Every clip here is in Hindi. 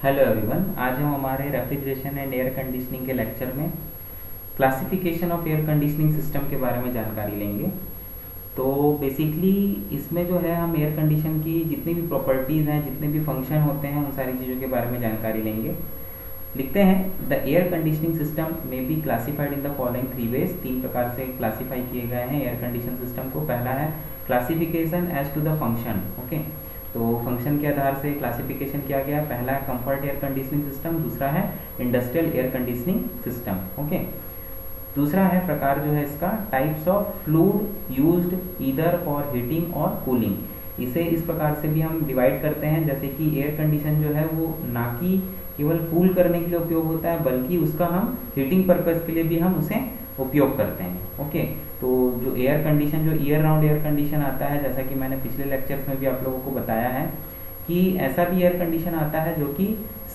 हेलो एवरीवन, आज हम हमारे रेफ्रिजरेशन एंड एयर कंडीशनिंग के लेक्चर में classification of air conditioning system के बारे में जानकारी लेंगे। तो बेसिकली इसमें जो है हम एयर कंडीशन की जितनी भी प्रॉपर्टीज़ हैं, जितने भी फंक्शन होते हैं, उन सारी चीज़ों के बारे में जानकारी लेंगे। लिखते हैं द एयर कंडीशनिंग सिस्टम में be classified in the following three ways. तीन प्रकार से क्लासीफाई किए गए हैं एयर कंडीशन सिस्टम को। पहला है classification as to the function. Okay, तो फंक्शन के आधार से क्लासिफिकेशन किया गया। पहला है कंफर्ट एयर कंडीशनिंग सिस्टम, दूसरा है industrial air conditioning system. Okay, दूसरा है प्रकार जो है इसका types of fluid used either for heating और कूलिंग। इसे इस प्रकार से भी हम डिवाइड करते हैं, जैसे कि एयर कंडीशन जो है वो ना कि केवल कूल करने के लिए उपयोग होता है, बल्कि उसका हम हीटिंग पर्पज़ के लिए भी हम उसे उपयोग करते हैं। ओके, तो जो एयर कंडीशन, जो ईयर राउंड एयर कंडीशन आता है, जैसा कि मैंने पिछले लेक्चर्स में भी आप लोगों को बताया है कि ऐसा भी एयर कंडीशन आता है जो कि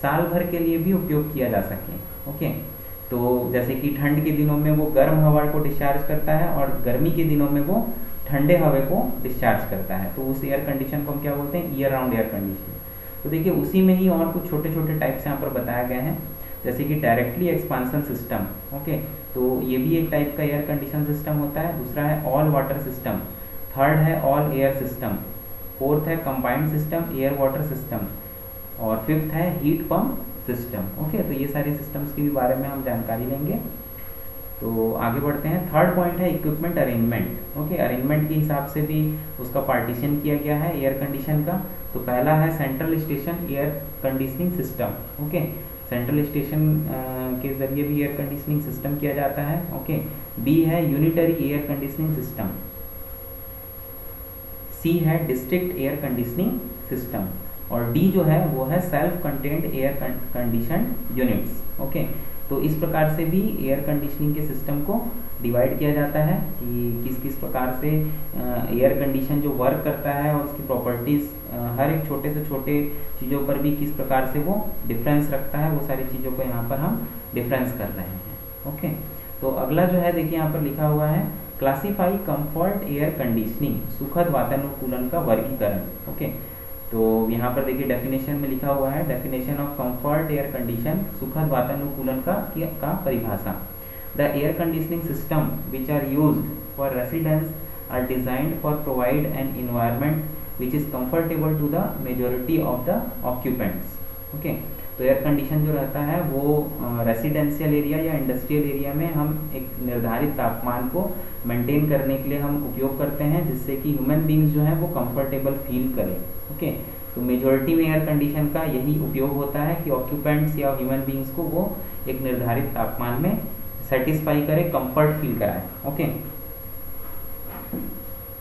साल भर के लिए भी उपयोग किया जा सके। ओके, तो जैसे कि ठंड के दिनों में वो गर्म हवा को डिस्चार्ज करता है और गर्मी के दिनों में वो ठंडे हवा को डिस्चार्ज करता है, तो उस एयर कंडीशन को हम क्या बोलते हैं, ईयर राउंड एयर कंडीशन। तो देखिए उसी में ही और कुछ छोटे छोटे टाइप्स यहाँ पर बताए गए हैं, जैसे कि डायरेक्टली एक्सपांसन सिस्टम। ओके, तो ये भी एक टाइप का एयर कंडीशन सिस्टम होता है। दूसरा है ऑल वाटर सिस्टम, थर्ड है ऑल एयर सिस्टम, फोर्थ है combined system air water system, और फिफ्थ है हीट पंप सिस्टम। ओके, तो ये सारे सिस्टम्स के भी बारे में हम जानकारी लेंगे। तो आगे बढ़ते हैं। थर्ड पॉइंट है इक्विपमेंट अरेंजमेंट। ओके, अरेंजमेंट के हिसाब से भी उसका पार्टीशन किया गया है एयर कंडीशन का। तो पहला है central station air conditioning system. Okay, central station के जरिए भी एयर कंडीशनिंग सिस्टम किया जाता है। ओके, बी है यूनिटरी एयर कंडीशनिंग सिस्टम, सी है डिस्ट्रिक्ट एयर कंडीशनिंग सिस्टम, और डी जो है वो है self content air condition units. Okay, तो इस प्रकार से भी एयर कंडीशनिंग के सिस्टम को डिवाइड किया जाता है कि किस किस प्रकार से एयर कंडीशन जो वर्क करता है और उसकी प्रॉपर्टीज़ हर एक छोटे से छोटे चीज़ों पर भी किस प्रकार से वो डिफरेंस रखता है, वो सारी चीज़ों को यहाँ पर हम डिफरेंस कर रहे हैं। ओके, तो अगला जो है देखिए यहाँ पर लिखा हुआ है क्लासीफाई कंफर्ट एयर कंडीशनिंग, सुखद वातानुकूलन का वर्गीकरण। ओके, तो यहाँ पर देखिए डेफिनेशन में लिखा हुआ है definition of comfort air condition, सुखद वातानुकूलन का परिभाषा। The air conditioning system which are used for residence are designed for provide an environment which is comfortable to the majority of the occupants. Okay, तो एयर कंडीशन जो रहता है वो रेसिडेंशियल एरिया या इंडस्ट्रियल एरिया में हम एक निर्धारित तापमान को मेंटेन करने के लिए हम उपयोग करते हैं, जिससे कि ह्यूमन बींग्स जो है वो कंफर्टेबल फील करें। ओके, तो मेजॉरिटी में एयर कंडीशन का यही उपयोग होता है कि ऑक्यूपेंट्स या ह्यूमन बींग्स को वो एक निर्धारित तापमान में सेटिस्फाई करे, कंफर्ट फील कराए। ओके,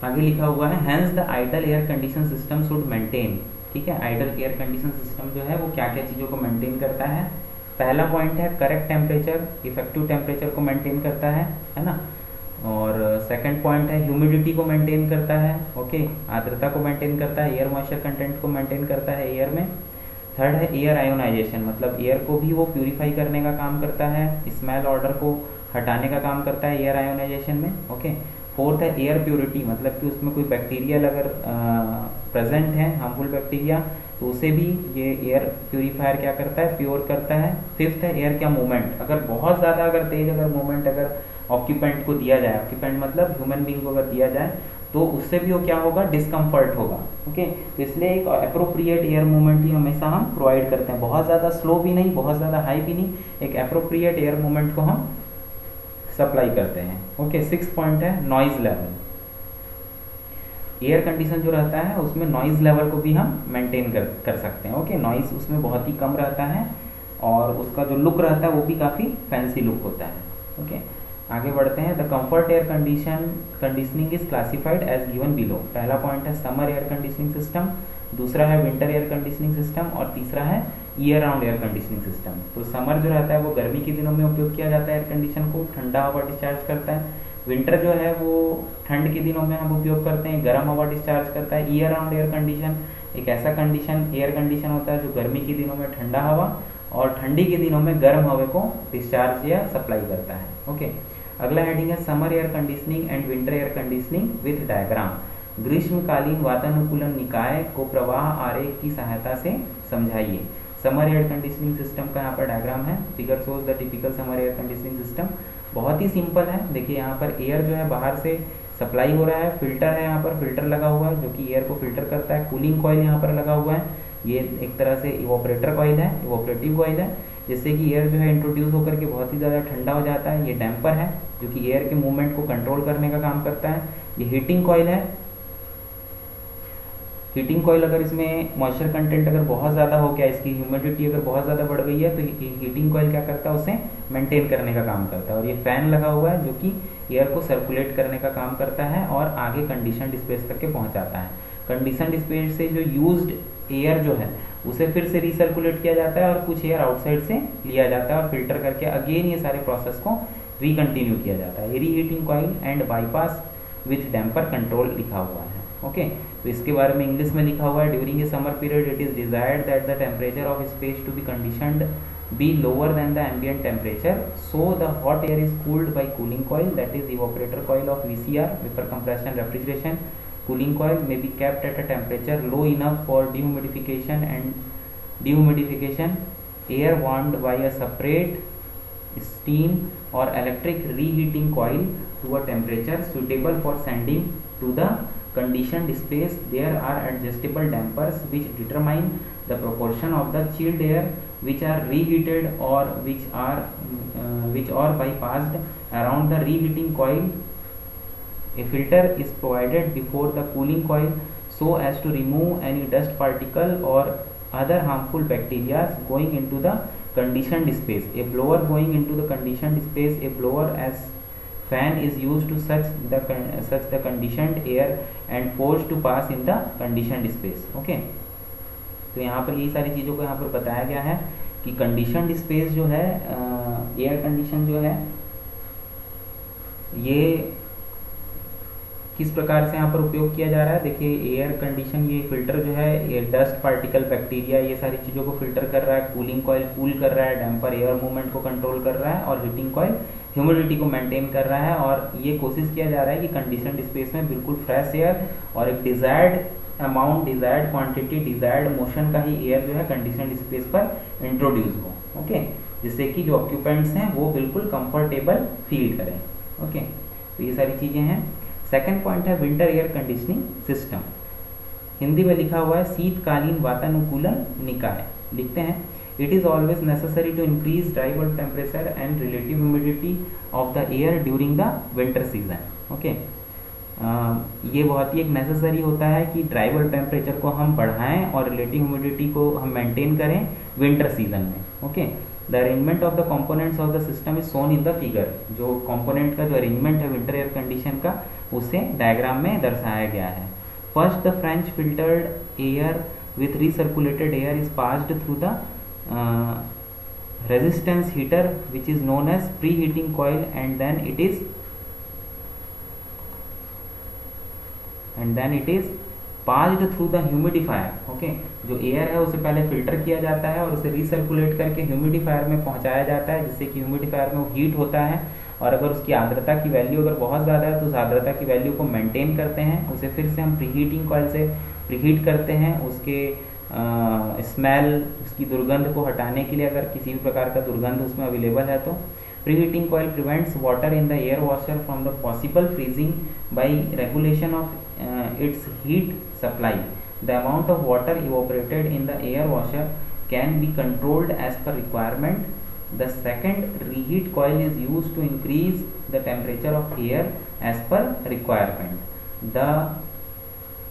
आगे लिखा हुआ है hence the ideal air condition system should maintain. ठीक है, आइडल एयर कंडीशन सिस्टम जो है वो क्या क्या चीज़ों को मेंटेन करता है। पहला पॉइंट है करेक्ट टेम्परेचर, इफेक्टिव टेम्परेचर को मेंटेन करता है ना। और सेकंड पॉइंट है ह्यूमिडिटी को मेंटेन करता है। ओके, आर्द्रता को मेंटेन करता है, एयर मॉइस्चर कंटेंट को मेंटेन करता है एयर में। थर्ड है एयर आयोनाइजेशन, मतलब एयर को भी वो प्यूरिफाई करने का काम करता है, स्मेल ऑर्डर को हटाने का काम करता है एयर आयोनाइजेशन में। ओके, फोर्थ है एयर प्योरिटी, मतलब कि उसमें कोई बैक्टीरियल अगर प्रेजेंट है, हार्मफुल बैक्टीरिया, तो उसे भी ये एयर प्योरीफायर क्या करता है, प्योर करता है। फिफ्थ है एयर क्या मूवमेंट, अगर बहुत ज़्यादा अगर तेज अगर मूवमेंट अगर ऑक्यूपेंट को दिया जाए, ऑक्यूपेंट मतलब ह्यूमन बींग को अगर दिया जाए, तो उससे भी वो क्या होगा, डिस्कम्फर्ट होगा। ओके, तो इसलिए एक अप्रोप्रिएट एयर मूवमेंट ही हमेशा हम प्रोवाइड करते हैं, बहुत ज़्यादा स्लो भी नहीं, बहुत ज़्यादा हाई भी नहीं, एक अप्रोप्रिएट एयर मूवमेंट को हम सप्लाई करते हैं। ओके, सिक्स पॉइंट है नॉइज लेवल। एयर कंडीशन जो रहता है उसमें नॉइज़ लेवल को भी हम मेंटेन कर सकते हैं। ओके, नॉइज़ उसमें बहुत ही कम रहता है और उसका जो लुक रहता है वो भी काफ़ी फैंसी लुक होता है। ओके, आगे बढ़ते हैं। The comfort air conditioning is classified as given below. पहला पॉइंट है समर एयर कंडीशनिंग सिस्टम, दूसरा है विंटर एयर कंडीशनिंग सिस्टम, और तीसरा है year round air conditioning system. तो समर जो रहता है वो गर्मी के दिनों में उपयोग किया जाता है एयर कंडीशन को, ठंडा हवा डिस्चार्ज करता है। विंटर जो है वो ठंड के दिनों में हम उपयोग करते हैं, गर्म हवा डिस्चार्ज करता है। ईयर राउंड एयर कंडीशन एक ऐसा कंडीशन एयर कंडीशन होता है जो गर्मी के दिनों में ठंडा हवा और ठंडी के दिनों में गर्म हवा को डिस्चार्ज या सप्लाई करता है। ओके, अगला हेडिंग है summer air conditioning and winter air conditioning with diagram. ग्रीष्मकालीन वातानुकूलन निकाय को प्रवाह आरेख की सहायता से समझाइए। समर एयर कंडीशनिंग सिस्टम का यहाँ पर डायग्राम है। Figure shows the typical summer air conditioning system. बहुत ही सिंपल है। देखिए यहाँ पर एयर जो है बाहर से सप्लाई हो रहा है, फिल्टर है, यहाँ पर फिल्टर लगा हुआ है जो कि एयर को फिल्टर करता है। कूलिंग कॉइल यहाँ पर लगा हुआ है, ये एक तरह से इवोपरेटर कॉइल है, इवोपरेटिव कॉइल है, जिससे कि एयर जो है इंट्रोड्यूस होकर के बहुत ही ज़्यादा ठंडा हो जाता है। ये डैम्पर है जो कि एयर के मूवमेंट को कंट्रोल करने का काम करता है। ये हीटिंग कॉइल है। हीटिंग कॉइल अगर इसमें मॉइस्चर कंटेंट अगर बहुत ज़्यादा हो गया, इसकी ह्यूमिडिटी अगर बहुत ज़्यादा बढ़ गई है, तो हीटिंग कॉइल क्या करता है, उसे मेंटेन करने का काम करता है। और ये फैन लगा हुआ है जो कि एयर को सर्कुलेट करने का काम करता है और आगे कंडीशनड स्पेस तक के पहुंचाता है। कंडीशनड स्पेस से जो यूज्ड एयर जो है उसे फिर से रिसर्कुलेट किया जाता है और कुछ एयर आउटसाइड से लिया जाता है और फिल्टर करके अगेन ये सारे प्रोसेस को रिकंटिन्यू किया जाता है। Reheating coil and bypass with damper control लिखा हुआ है। ओके, तो इसके बारे में इंग्लिश में लिखा हुआ है, during a summer period it is desired that the temperature of space to be conditioned be lower than the ambient temperature, so the hot air is cooled by cooling coil, that is evaporator coil of VCR, vapor compression refrigeration. Cooling coil may be kept at a temperature low enough for dehumidification air warmed by a separate steam or electric reheating coil to a temperature suitable for sending to the conditioned space. There are adjustable dampers which determine the proportion of the chilled air which are reheated or which are bypassed around the reheating coil. A filter is provided before the cooling coil so as to remove any dust particle or other harmful bacteria going into the conditioned space. A blower going into the conditioned space, a blower as fan is used to such the conditioned air and forced to pass in the conditioned space. Okay, तो यहाँ पर यही सारी चीज़ों को यहाँ पर बताया गया है कि कंडीशनड स्पेस जो है, एयर कंडीशन जो है, ये किस प्रकार से यहाँ पर उपयोग किया जा रहा है। देखिए एयर कंडीशन, ये फिल्टर जो है ये डस्ट पार्टिकल, बैक्टीरिया, ये सारी चीज़ों को फिल्टर कर रहा है। कूलिंग कॉइल कूल कर रहा है, डैम्पर एयर मूवमेंट को कंट्रोल कर रहा है और हीटिंग कॉइल ह्यूमिडिटी को मेंटेन कर रहा है। और ये कोशिश किया जा रहा है कि कंडीशनड स्पेस में बिल्कुल फ्रेश एयर और एक desired amount, desired quantity, desired motion का ही एयर जो है कंडीशनड स्पेस पर इंट्रोड्यूस हो। ओके, जिससे कि जो ऑक्यूपेंट्स हैं वो बिल्कुल कंफर्टेबल फील करें। ओके, तो ये सारी चीज़ें हैं। सेकंड पॉइंट है winter air conditioning system. Hindi में लिखा हुआ है शीतकालीन वातानुकूलन निकाय। लिखते हैं, it is always necessary to increase dry bulb temperature and relative humidity of the air during the winter season. Okay, ये बहुत ही एक नेसेसरी होता है कि ड्राई बल्ब टेम्परेचर को हम बढ़ाएं और रिलेटिव ह्यूमिडिटी को हम मेंटेन करें विंटर सीजन में। Okay, the arrangement of the components of the system is shown in the figure. जो कंपोनेंट का जो अरेंजमेंट है विंटर एयर कंडीशन का, उसे डायग्राम में दर्शाया गया है। First the fresh filtered air with recirculated air is passed through the resistance heater which is known as pre heating coil and then it is passed through the humidifier. Okay, जो एयर है उसे पहले फिल्टर किया जाता है और उसे रिसर्कुलेट करके ह्यूमिडिफायर में पहुंचाया जाता है, जिससे कि ह्यूमिडिफायर में वो हीट होता है और अगर उसकी आर्द्रता की वैल्यू अगर बहुत ज़्यादा है तो उस आर्द्रता की वैल्यू को मेंटेन करते हैं। उसे फिर से हम प्रीहीटिंग कॉइल से प्रीहीट करते हैं। उसके स्मेल, उसकी दुर्गंध को हटाने के लिए, अगर किसी भी प्रकार का दुर्गंध उसमें अवेलेबल है तो preheating coil prevents water in the air washer from the possible freezing by regulation of its heat supply. The amount of water evaporated in the air washer can be controlled as per requirement. The second reheat coil is used to increase the temperature of air as per requirement. The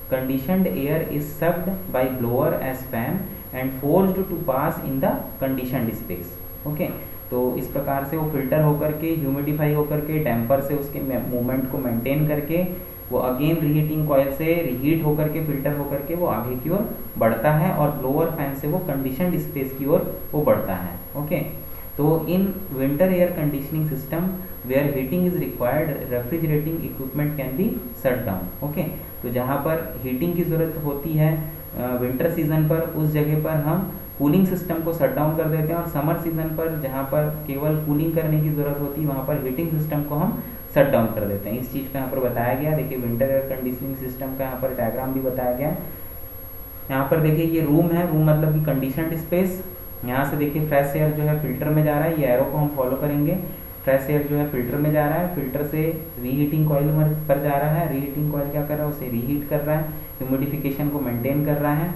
conditioned air is sucked by blower as fan and forced to pass in the conditioned space. Okay, तो इस प्रकार से वो फिल्टर होकर के, ह्यूमिडिफाई होकर के, डैम्पर से उसके मूवमेंट को मेंटेन करके वो अगेन रीहीटिंग कॉइल से रीहीट होकर के, फिल्टर होकर के वो आगे की ओर बढ़ता है और ब्लोअर फैन से वो कंडीशनड स्पेस की ओर वो बढ़ता है। ओके, तो in winter air conditioning system where heating is required, refrigerating equipment can be shut down. Okay, तो जहाँ पर हीटिंग की ज़रूरत होती है विंटर सीजन पर, उस जगह पर हम कूलिंग सिस्टम को शट डाउन कर देते हैं और समर सीजन पर जहाँ पर केवल कूलिंग करने की ज़रूरत होती है वहाँ पर हीटिंग सिस्टम को हम शट डाउन कर देते हैं। इस चीज़ का यहाँ पर बताया गया। देखिए विंटर एयर कंडीशनिंग सिस्टम का यहाँ पर डायग्राम भी बताया गया। यहाँ पर देखिए ये रूम है, रूम मतलब कि कंडीशनड स्पेस, यहाँ से देखिए फ्रेश एयर जो है फिल्टर में जा रहा है, ये एरो को हम फॉलो करेंगे। फ्रेश एयर जो है फिल्टर में जा रहा है, फिल्टर से रीहीटिंग कॉइल पर जा रहा है। रीहीटिंग कॉइल क्या कर रहा है, उसे रीहीट कर रहा है, ह्यूमिडिफिकेशन को मेंटेन कर रहा है।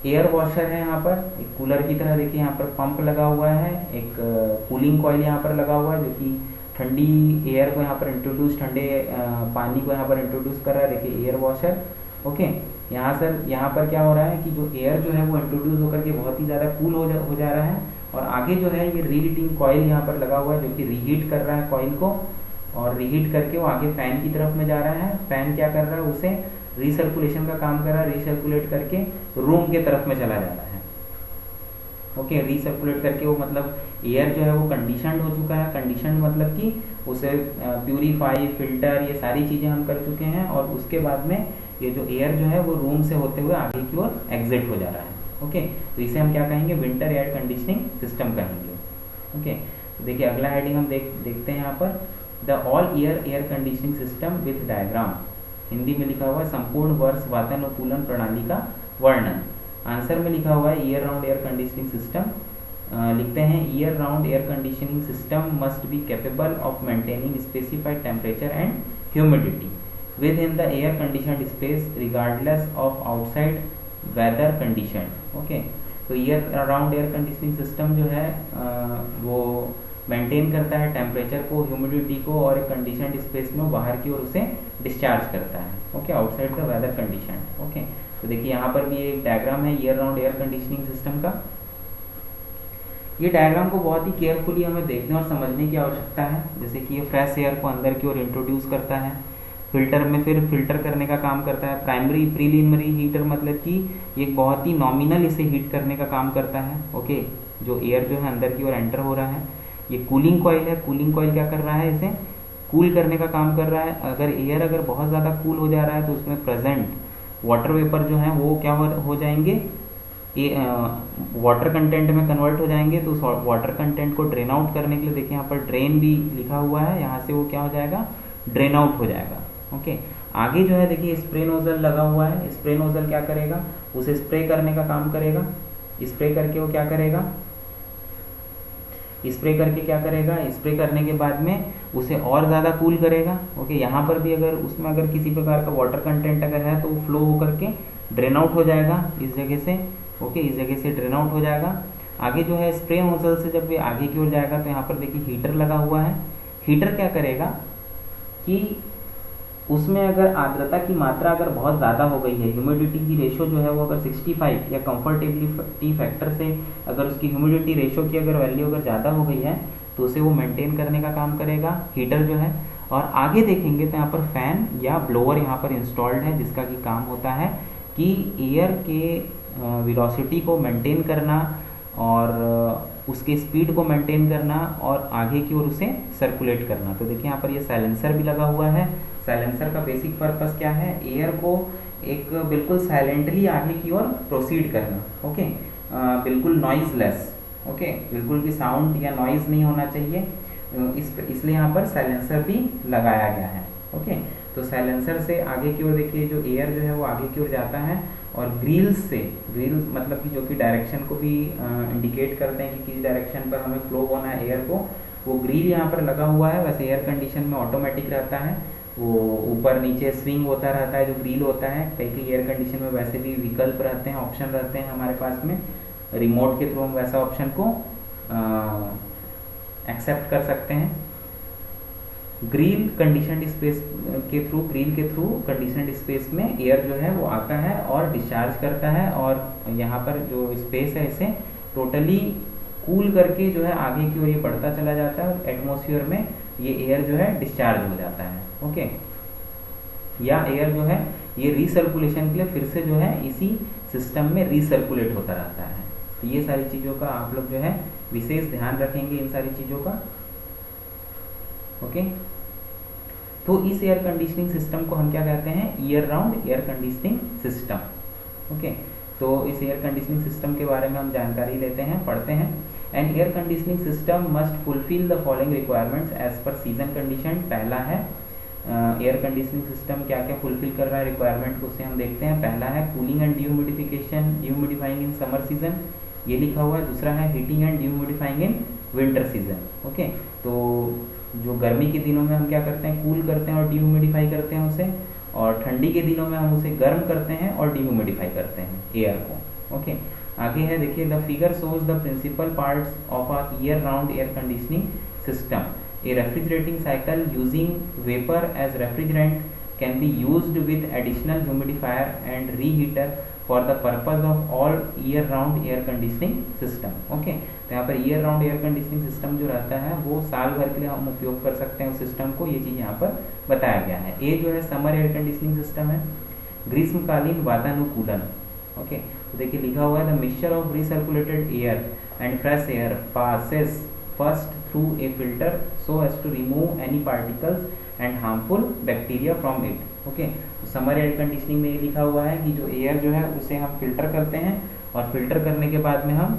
एयर वॉशर है यहाँ पर, एक कूलर की तरह देखिए यहाँ पर पंप लगा हुआ है, एक कूलिंग कॉइल यहाँ पर लगा हुआ है जो कि ठंडी एयर को यहाँ पर इंट्रोड्यूस, ठंडे पानी को यहाँ पर इंट्रोड्यूस कर रहा है। देखिए एयर वॉशर, ओके। यहाँ पर क्या हो रहा है कि जो एयर जो है वो इंट्रोड्यूस होकर के बहुत ही ज़्यादा कूल हो जा रहा है, और आगे जो है ये रीहीटिंग कॉइल यहाँ पर लगा हुआ है जो कि रीहीट कर रहा है कॉइल को, और रीहीट करके वो आगे फैन की तरफ में जा रहा है। फैन क्या कर रहा है, उसे रिसर्कुलेशन का काम कर रहा है, रिसर्कुलेट करके रूम के तरफ में चला जा रहा है, ओके। रिसर्कुलेट करके वो मतलब एयर जो है वो कंडीशनड हो चुका है। कंडीशनड मतलब कि उसे प्यूरीफाई, फिल्टर, ये सारी चीज़ें हम कर चुके हैं, और उसके बाद में ये जो एयर जो है वो रूम से होते हुए आगे की ओर एग्जिट हो जा रहा है, ओके। तो इसे हम क्या कहेंगे, विंटर एयर कंडीशनिंग सिस्टम कहेंगे, ओके। तो देखिए अगला हेडिंग हम देखते हैं यहाँ पर, the all air conditioning system with diagram. Hindi में लिखा हुआ है संपूर्ण वर्ष वातानुकूलन प्रणाली का वर्णन। आंसर में लिखा हुआ है year round air conditioning system. लिखते हैं year round air conditioning system must be capable of maintaining specified temperature and humidity within the air conditioned space regardless of outside weather condition, okay. तो year round air conditioning system जो है वो मेंटेन करता है टेम्परेचर को, ह्यूमिडिटी को, और एक कंडीशनड स्पेस में बाहर की ओर उसे डिस्चार्ज करता है, okay, outside the weather condition, okay. तो देखिए यहाँ पर भी एक डायग्राम है year round air conditioning system का। ये डायग्राम को बहुत ही केयरफुली हमें देखने और समझने की आवश्यकता है। जैसे कि ये फ्रेश एयर को अंदर की ओर इंट्रोड्यूस करता है, फिल्टर में फिर फिल्टर करने का काम करता है। प्राइमरी प्रीलिमिनरी हीटर मतलब कि ये बहुत ही नॉमिनल इसे हीट करने का काम करता है, ओके। जो एयर जो है अंदर की ओर एंटर हो रहा है। ये कूलिंग कॉइल है, कूलिंग कॉइल क्या कर रहा है, इसे कूल करने का काम कर रहा है। अगर एयर बहुत ज़्यादा कूल हो जा रहा है तो उसमें प्रेजेंट वाटर वेपर जो है वो क्या हो जाएंगे, वाटर कंटेंट में कन्वर्ट हो जाएंगे। तो उस वाटर कंटेंट को ड्रेन आउट करने के लिए देखिए यहाँ पर ड्रेन भी लिखा हुआ है, यहाँ से वो क्या हो जाएगा, ड्रेन आउट हो जाएगा, ओके। आगे जो है देखिए स्प्रे नोजल लगा हुआ है। स्प्रे नोजल क्या करेगा, उसे स्प्रे करने का काम करेगा। स्प्रे करके वो क्या करेगा, स्प्रे करके क्या करेगा, स्प्रे करने के बाद में उसे और ज़्यादा कूल करेगा, ओके। यहाँ पर भी अगर उसमें अगर किसी प्रकार का वाटर कंटेंट अगर है तो वो फ्लो होकर के ड्रेन आउट हो जाएगा इस जगह से, ओके, इस जगह से ड्रेन आउट हो जाएगा। आगे जो है स्प्रे नोजल से जब ये आगे की ओर जाएगा तो यहाँ पर देखिए हीटर लगा हुआ है। हीटर क्या करेगा कि उसमें अगर आर्द्रता की मात्रा अगर बहुत ज़्यादा हो गई है, ह्यूमिडिटी की रेशो जो है वो अगर 65 या कंफर्टेबिलिटी फैक्टर से अगर उसकी ह्यूमिडिटी रेशो की अगर वैल्यू अगर ज़्यादा हो गई है तो उसे वो मेंटेन करने का काम करेगा हीटर जो है। और आगे देखेंगे तो यहाँ पर फैन या ब्लोअर यहाँ पर इंस्टॉल्ड है, जिसका कि काम होता है कि एयर के वेलोसिटी को मेंटेन करना और उसके स्पीड को मेंटेन करना और आगे की ओर उसे सर्कुलेट करना। तो देखिए यहाँ पर ये साइलेंसर भी लगा हुआ है। साइलेंसर का बेसिक पर्पस क्या है, एयर को एक बिल्कुल साइलेंटली आगे की ओर प्रोसीड करना, ओके, बिल्कुल नॉइजलेस, ओके, बिल्कुल भी साउंड या नॉइज नहीं होना चाहिए, इसलिए यहाँ पर साइलेंसर भी लगाया गया है, ओके। तो साइलेंसर से आगे की ओर देखिए जो एयर जो है वो आगे की ओर जाता है, और ग्रिल्स से, ग्रिल्स मतलब कि जो कि डायरेक्शन को भी इंडिकेट करते हैं कि किस डायरेक्शन पर हमें फ्लो होना है एयर को, वो ग्रिल यहाँ पर लगा हुआ है। वैसे एयर कंडीशन में ऑटोमेटिक रहता है, वो ऊपर नीचे स्विंग होता रहता है जो ग्रिल होता है। कई एयर कंडीशन में वैसे भी विकल्प रहते हैं, ऑप्शन रहते हैं हमारे पास में, रिमोट के थ्रू हम वैसा ऑप्शन को एक्सेप्ट कर सकते हैं। ग्रिल कंडीशनड स्पेस के थ्रू, ग्रिल के थ्रू कंडीशनड स्पेस में एयर जो है वो आता है और डिस्चार्ज करता है, और यहाँ पर जो स्पेस है इसे टोटली कूल करके जो है आगे की ओर ये बढ़ता चला जाता है, और एटमॉस्फेयर में ये एयर जो है डिस्चार्ज हो जाता है, ओके। या एयर जो है ये रिसर्कुलेशन के लिए फिर से जो है इसी सिस्टम में रिसर्कुलेट होता रहता है। तो ये सारी चीज़ों का आप लोग जो है विशेष ध्यान रखेंगे इन सारी चीज़ों का, ओके। तो इस एयर कंडीशनिंग सिस्टम को हम क्या कहते हैं, year round air conditioning system, okay. तो इस एयर कंडीशनिंग सिस्टम के बारे में हम जानकारी लेते हैं, पढ़ते हैं। An air conditioning system must fulfil the following requirements as per season condition. पहला है एयर कंडीशनिंग सिस्टम क्या क्या फुलफिल कर रहा है रिक्वायरमेंट, उसे हम देखते हैं। पहला है cooling and humidification, humidifying in summer season. ये लिखा हुआ है। दूसरा है heating and humidifying in winter season. Okay, तो जो गर्मी के दिनों में हम क्या करते हैं, कूल करते हैं और डीह्यूमिडिफाई करते हैं उसे, और ठंडी के दिनों में हम उसे गर्म करते हैं और डीह्यूमिडिफाई करते हैं एयर को। ओके, आगे है देखिए, the figure shows the principal parts of a year round air conditioning system. A refrigerating cycle using vapour as refrigerant can be used with additional humidifier and reheater for the purpose of all year round air conditioning system. Okay, तो यहाँ पर year round air conditioning system जो रहता है वो साल भर के लिए हम उपयोग कर सकते हैं उस सिस्टम को, ये चीज़ यहाँ पर बताया गया है। ये जो है समर एयर कंडीशनिंग सिस्टम है, ग्रीष्मकालीन वातानुकूलन। ओके, तो देखिए लिखा हुआ है, the mixture of recirculated air and fresh air passes first through a filter so as to remove any particles and harmful bacteria from it. Okay, तो समर एयर कंडीशनिंग में ये लिखा हुआ है कि जो एयर जो है उसे हम फिल्टर करते हैं, और फिल्टर करने के बाद में हम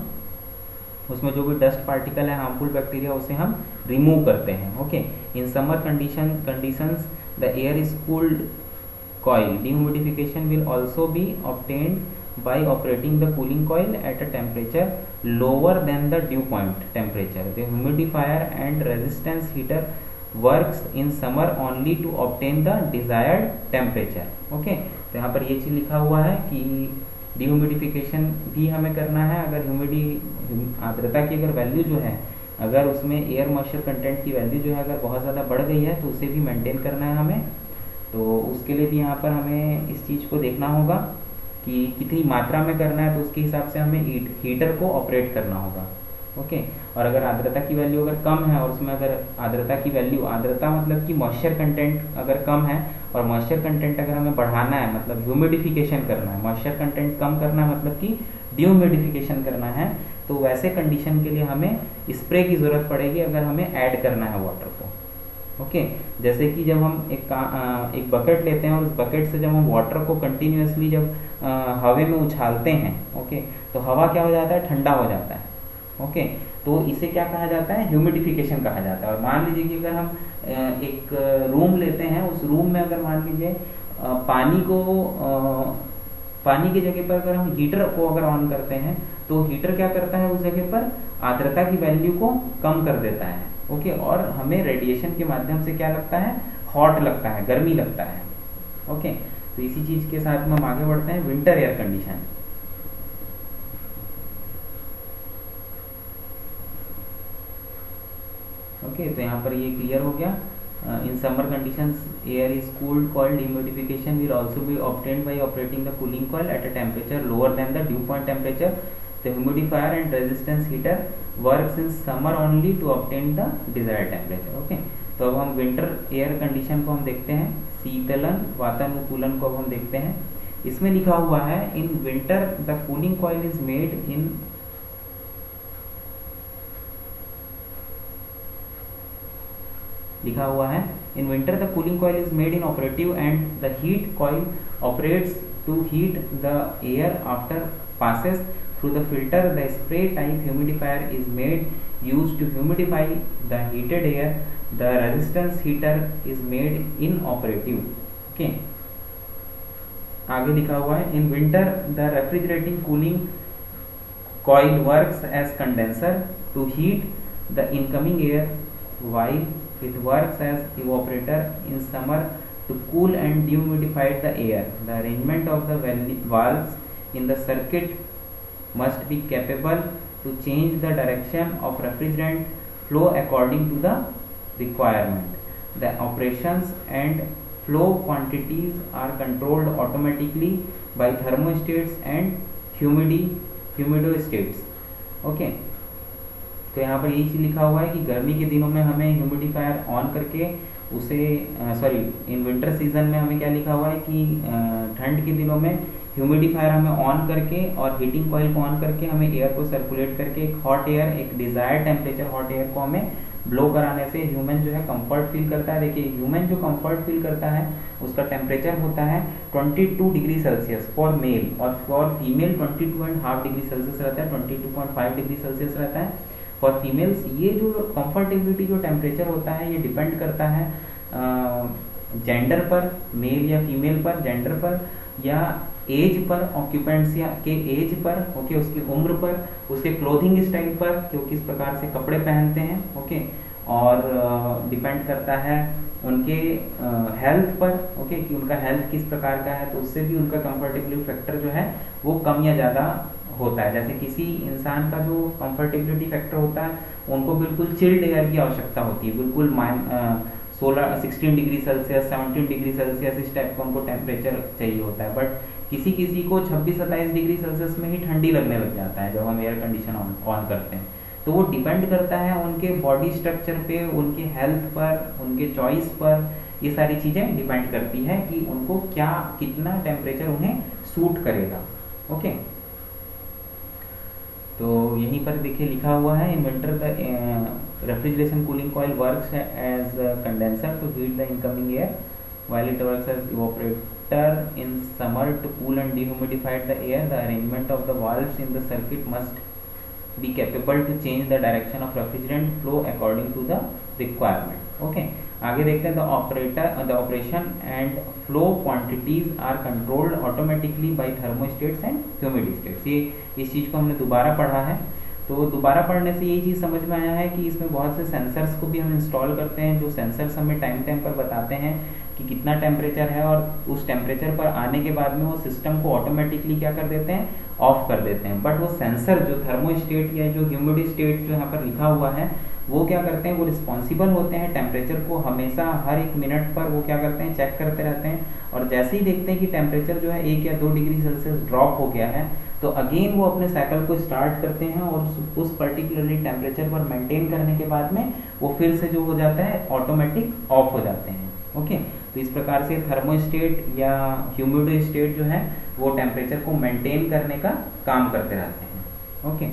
उसमें जो भी डस्ट पार्टिकल है, हार्मफुल बैक्टीरिया, उसे हम रिमूव करते हैं। Okay, in summer conditions the air is cooled coil. Dehumidification will also be obtained by operating the cooling coil at a temperature lower than the dew point temperature. The humidifier and resistance heater works in summer only to obtain the desired temperature. Okay, तो यहाँ पर ये चीज़ लिखा हुआ है कि डिह्यूमिडिफिकेशन भी हमें करना है। अगर आर्द्रता की अगर वैल्यू जो है, अगर उसमें एयर मॉइस्चर कंटेंट की वैल्यू जो है अगर बहुत ज़्यादा बढ़ गई है तो उसे भी मेंटेन करना है हमें। तो उसके लिए भी यहाँ पर हमें इस चीज़ को देखना होगा कि कितनी मात्रा में करना है, तो उसके हिसाब से हमें हीटर को ऑपरेट करना होगा। ओके, और अगर आर्द्रता की वैल्यू अगर कम है और उसमें अगर आर्द्रता की वैल्यू, आर्द्रता मतलब कि मॉइस्चर कंटेंट अगर कम है और मॉइस्चर कंटेंट अगर हमें बढ़ाना है, मतलब ह्यूमिडिफिकेशन करना है, मॉइस्चर कंटेंट कम करना है मतलब कि डिह्यूमिडिफिकेशन करना है, तो वैसे कंडीशन के लिए हमें स्प्रे की ज़रूरत पड़ेगी अगर हमें ऐड करना है वाटर को। ओके, जैसे कि जब हम एक बकेट लेते हैं और उस बकेट से जब हम वाटर को कंटिन्यूसली जब हवा में उछालते हैं, ओके, तो हवा क्या हो जाता है, ठंडा हो जाता है। ओके, तो इसे क्या कहा जाता है, ह्यूमिडिफिकेशन कहा जाता है। और मान लीजिए कि अगर हम एक रूम लेते हैं, उस रूम में अगर मान लीजिए पानी की जगह पर अगर हम हीटर को अगर ऑन करते हैं, तो हीटर क्या करता है, उस जगह पर आर्द्रता की वैल्यू को कम कर देता है। ओके, और हमें रेडिएशन के माध्यम से क्या लगता है, हॉट लगता है, गर्मी लगता है। ओके, तो इसी चीज के साथ में हम आगे बढ़ते हैं, विंटर एयर कंडीशन। ओके, तो यहाँ पर ये क्लियर हो गया। In summer conditions air is cooled called humidification will also be obtained by operating the cooling coil at a temperature lower than the due point temperature. The humidifier and resistance heater works in summer only to obtain the desired temperature. Okay, तो अब हम विंटर एयर कंडीशन को हम देखते हैं, शीतलन वातानुकूलन को अब हम देखते हैं। इसमें लिखा हुआ है, in winter the cooling coil is made in लिखा हुआ है, in winter the cooling coil is made inoperative and the heat coil operates to heat the air after passes through the filter. The spray type humidifier is made used to humidify the heated air. The resistance heater is made inoperative. Okay, आगे लिखा हुआ है, in winter the refrigerating cooling coil works as condenser to heat the incoming air, while it works as evaporator in summer to cool and dehumidify the air. The arrangement of the valves in the circuit must be capable to change the direction of refrigerant flow according to the requirement. The operations and flow quantities are controlled automatically by thermostats and humidostats. Okay, तो यहाँ पर यही चीज़ लिखा हुआ है कि गर्मी के दिनों में हमें ह्यूमिडिफायर ऑन करके उसे इन विंटर सीजन में हमें क्या लिखा हुआ है कि ठंड के दिनों में ह्यूमिडिफायर हमें ऑन करके और हीटिंग कॉइल को ऑन करके हमें एयर को सर्कुलेट करके एक हॉट एयर, एक डिजायर्ड टेम्परेचर हॉट एयर को हमें ब्लो कराने से ह्यूमन जो है कंफर्ट फील करता है। देखिए, ह्यूमन जो कंफर्ट फील करता है उसका टेम्परेचर होता है 22 डिग्री सेल्सियस फॉर मेल, और फॉर फीमेल 22.5 डिग्री सेल्सियस रहता है, 22.5 डिग्री सेल्सियस रहता है फॉर फीमेल्स। ये जो कंफर्टेबिलिटी जो टेम्परेचर होता है ये डिपेंड करता है जेंडर पर, मेल या फीमेल पर, जेंडर पर, या एज पर, ऑक्यूपेंट्स के एज पर, ओके, उसकी उम्र पर, उसके क्लोथिंग स्टाइल पर कि वो किस प्रकार से कपड़े पहनते हैं, ओके, और डिपेंड करता है उनके हेल्थ पर, ओके, कि उनका हेल्थ किस प्रकार का है, तो उससे भी उनका कंफर्टेबिलिटी फैक्टर जो है वो कम या ज़्यादा होता है। जैसे किसी इंसान का जो कंफर्टेबिलिटी फैक्टर होता है, उनको बिल्कुल चिल्ड एयर की आवश्यकता होती है, बिल्कुल 16 डिग्री सेल्सियस, 17 डिग्री सेल्सियस इस टाइप का उनको टेम्परेचर चाहिए होता है। बट किसी किसी को 26-27 डिग्री सेल्सियस में ही ठंडी लगने लग जाता है जब हम एयर कंडीशन ऑन करते हैं। तो वो डिपेंड करता है उनके बॉडी स्ट्रक्चर पे, उनके हेल्थ पर, उनके चॉइस पर, ये सारी चीज़ें डिपेंड करती है कि उनको क्या, कितना टेम्परेचर उन्हें सूट करेगा, ओके। तो यहीं पर देखिए लिखा हुआ है, in winter the refrigeration cooling coil works as condenser to heat the incoming air while it works as evaporator in summer to cool and dehumidify the air. The arrangement of the valves in the circuit must be capable to change the direction of refrigerant flow according to the requirement. Okay, आगे देखते हैं, the operation and flow quantities are controlled automatically by thermostats and humidistats. ये इस चीज़ को हमने दोबारा पढ़ा है, तो दोबारा पढ़ने से ये चीज़ समझ में आया है कि इसमें बहुत से सेंसर्स को भी हम इंस्टॉल करते हैं, जो सेंसर्स हमें टाइम टाइम पर बताते हैं कि कितना टेम्परेचर है, और उस टेम्परेचर पर आने के बाद में वो सिस्टम को ऑटोमेटिकली क्या कर देते हैं, ऑफ कर देते हैं। बट वो सेंसर जो थर्मोस्टेट या जो ह्यूमिडिस्टेट जो यहाँ पर लिखा हुआ है, वो क्या करते हैं, वो रिस्पॉन्सिबल होते हैं टेम्परेचर को हमेशा हर 1 मिनट पर वो क्या करते हैं, चेक करते रहते हैं, और जैसे ही देखते हैं कि टेम्परेचर जो है 1 या 2 डिग्री सेल्सियस ड्रॉप हो गया है, तो अगेन वो अपने साइकिल को स्टार्ट करते हैं और उस पर्टिकुलरली टेम्परेचर पर मेंटेन करने के बाद में वो फिर से जो हो जाता है ऑटोमेटिक ऑफ हो जाते हैं, ओके। तो इस प्रकार से थर्मोस्टेट या ह्यूमिडोस्टेट जो है वो टेम्परेचर को मेंटेन करने का काम करते रहते हैं, ओके।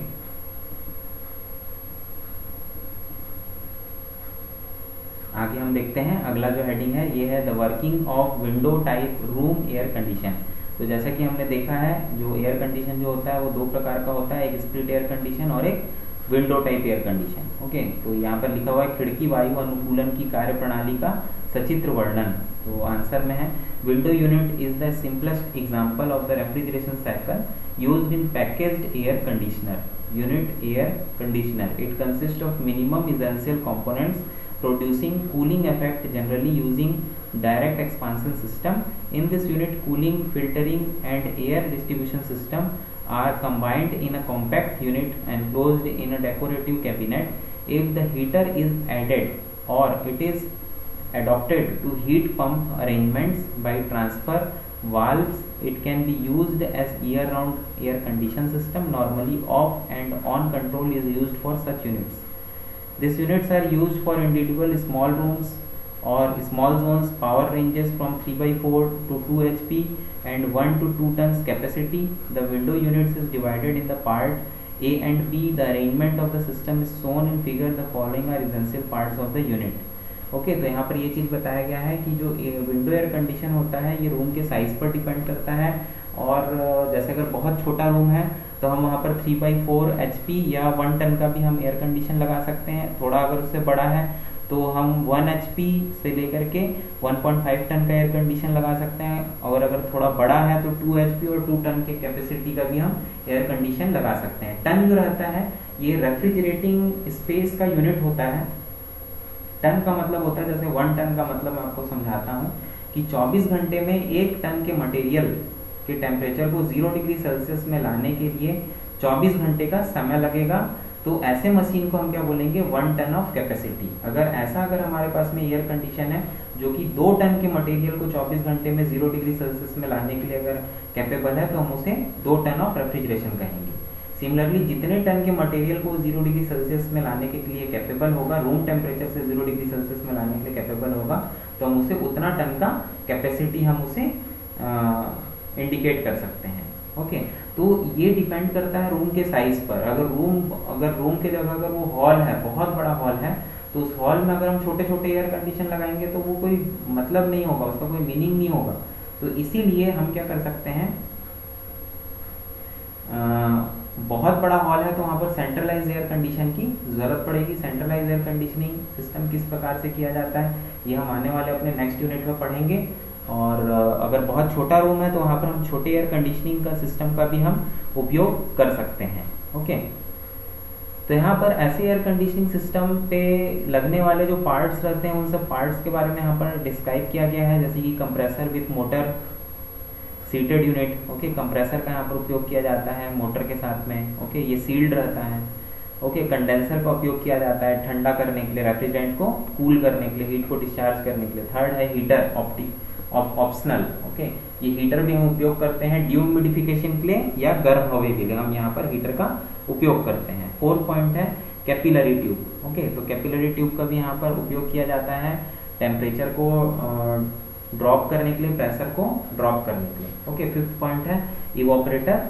आगे हम देखते हैं, अगला जो हेडिंग है ये है the working of window type room air condition. तो जैसा कि हमने देखा है, जो एयर कंडीशन जो होता है वो 2 प्रकार का होता है, एक स्प्लिट एयर कंडीशन और एक window type air condition, okay. तो यहाँ पर लिखा हुआ है खिड़की वायु अनुकूलन की कार्य प्रणाली का सचित्र वर्णन। तो आंसर में है, window unit is the simplest example of the refrigeration cycle used in packaged air conditioner unit air conditioner. It consist of minimum essential components producing cooling effect, generally using direct expansion system. In this unit, cooling, filtering and air distribution system are combined in a compact unit and closed in a decorative cabinet. If the heater is added or it is adopted to heat pump arrangements by transfer valves, it can be used as year-round air condition system. Normally off and on control is used for such units. These units are used for individual small rooms or small zones. Power ranges from 3/4 to 2 HP and 1 to 2 tons capacity. The window units is divided in the part A and B. The arrangement of the system is shown in figure. The following are essential parts of the unit. Okay, तो यहाँ पर ये चीज़ बताया गया है कि जो विंडो एयर कंडीशन होता है ये रूम के साइज़ पर डिपेंड करता है, और जैसे अगर बहुत छोटा रूम है तो हम वहाँ पर 3/4 HP या 1 टन का भी हम एयर कंडीशन लगा सकते हैं। थोड़ा अगर उससे बड़ा है तो हम 1 HP से लेकर के 1.5 टन का एयर कंडीशन लगा सकते हैं, और अगर थोड़ा बड़ा है तो 2 HP और 2 टन के कैपेसिटी का भी हम एयर कंडीशन लगा सकते हैं। टन जो रहता है ये रेफ्रिजरेटिंग स्पेस का यूनिट होता है। टन का मतलब होता है, जैसे 1 टन का मतलब मैं आपको समझाता हूँ कि 24 घंटे में 1 टन के मटेरियल के टेम्परेचर को 0 डिग्री सेल्सियस में लाने के लिए 24 घंटे का समय लगेगा। तो ऐसे मशीन को हम क्या बोलेंगे, 1 टन ऑफ कैपेसिटी। अगर हमारे पास में एयर कंडीशन है जो कि 2 टन के मटेरियल को 24 घंटे में 0 डिग्री सेल्सियस में लाने के लिए अगर कैपेबल है तो हम उसे 2 टन ऑफ रेफ्रिजरेशन कहेंगे। सिमिलरली जितने टन के मटेरियल को 0 डिग्री सेल्सियस में लाने के लिए कैपेबल होगा, रूम टेम्परेचर से 0 डिग्री सेल्सियस में लाने के लिए कैपेबल होगा, तो हम उसे उतना टन का कैपेसिटी हम उसे इंडिकेट कर सकते हैं, ओके। तो ये डिपेंड करता है रूम के साइज पर। अगर रूम के जगह अगर वो हॉल है, बहुत बड़ा हॉल है, तो उस हॉल में अगर हम छोटे छोटे एयर कंडीशन लगाएंगे तो वो कोई मतलब नहीं होगा, उसका कोई मीनिंग नहीं होगा। तो इसीलिए हम क्या कर सकते हैं, बहुत बड़ा हॉल है तो वहाँ पर सेंट्रलाइज एयर कंडीशन की ज़रूरत पड़ेगी। सेंट्रलाइज एयर कंडीशनिंग सिस्टम किस प्रकार से किया जाता है ये हम आने वाले अपने नेक्स्ट यूनिट में पढ़ेंगे। और अगर बहुत छोटा रूम है तो वहाँ पर हम छोटे एयर कंडीशनिंग का सिस्टम का भी हम उपयोग कर सकते हैं। ओके, तो यहाँ पर ऐसे एयर कंडीशनिंग सिस्टम पे लगने वाले जो पार्ट्स रहते हैं उन सब पार्ट्स के बारे में यहाँ पर डिस्क्राइब किया गया है, जैसे कि compressor with motor, seated unit. Okay, compressor का यहाँ पर उपयोग किया जाता है मोटर के साथ में। ओके, ये सील्ड रहता है। ओके, कंडेंसर का उपयोग किया जाता है ठंडा करने के लिए, रेफ्रिजरेंट को कूल करने के लिए, हीट को डिस्चार्ज करने के लिए। थर्ड है हीटर, ऑप्शनल। ओके, ये हीटर भी हम उपयोग करते हैं ड्यूमिडिफिकेशन के लिए या गर्म हवा के लिए हम यहाँ पर हीटर का उपयोग करते हैं। फोर्थ पॉइंट है कैपिलरी ट्यूब। ओके, तो कैपिलरी ट्यूब का भी यहाँ पर उपयोग किया जाता है टेम्परेचर को ड्रॉप करने के लिए, प्रेशर को ड्रॉप करने के लिए। ओके, फिफ्थ पॉइंट है evaporator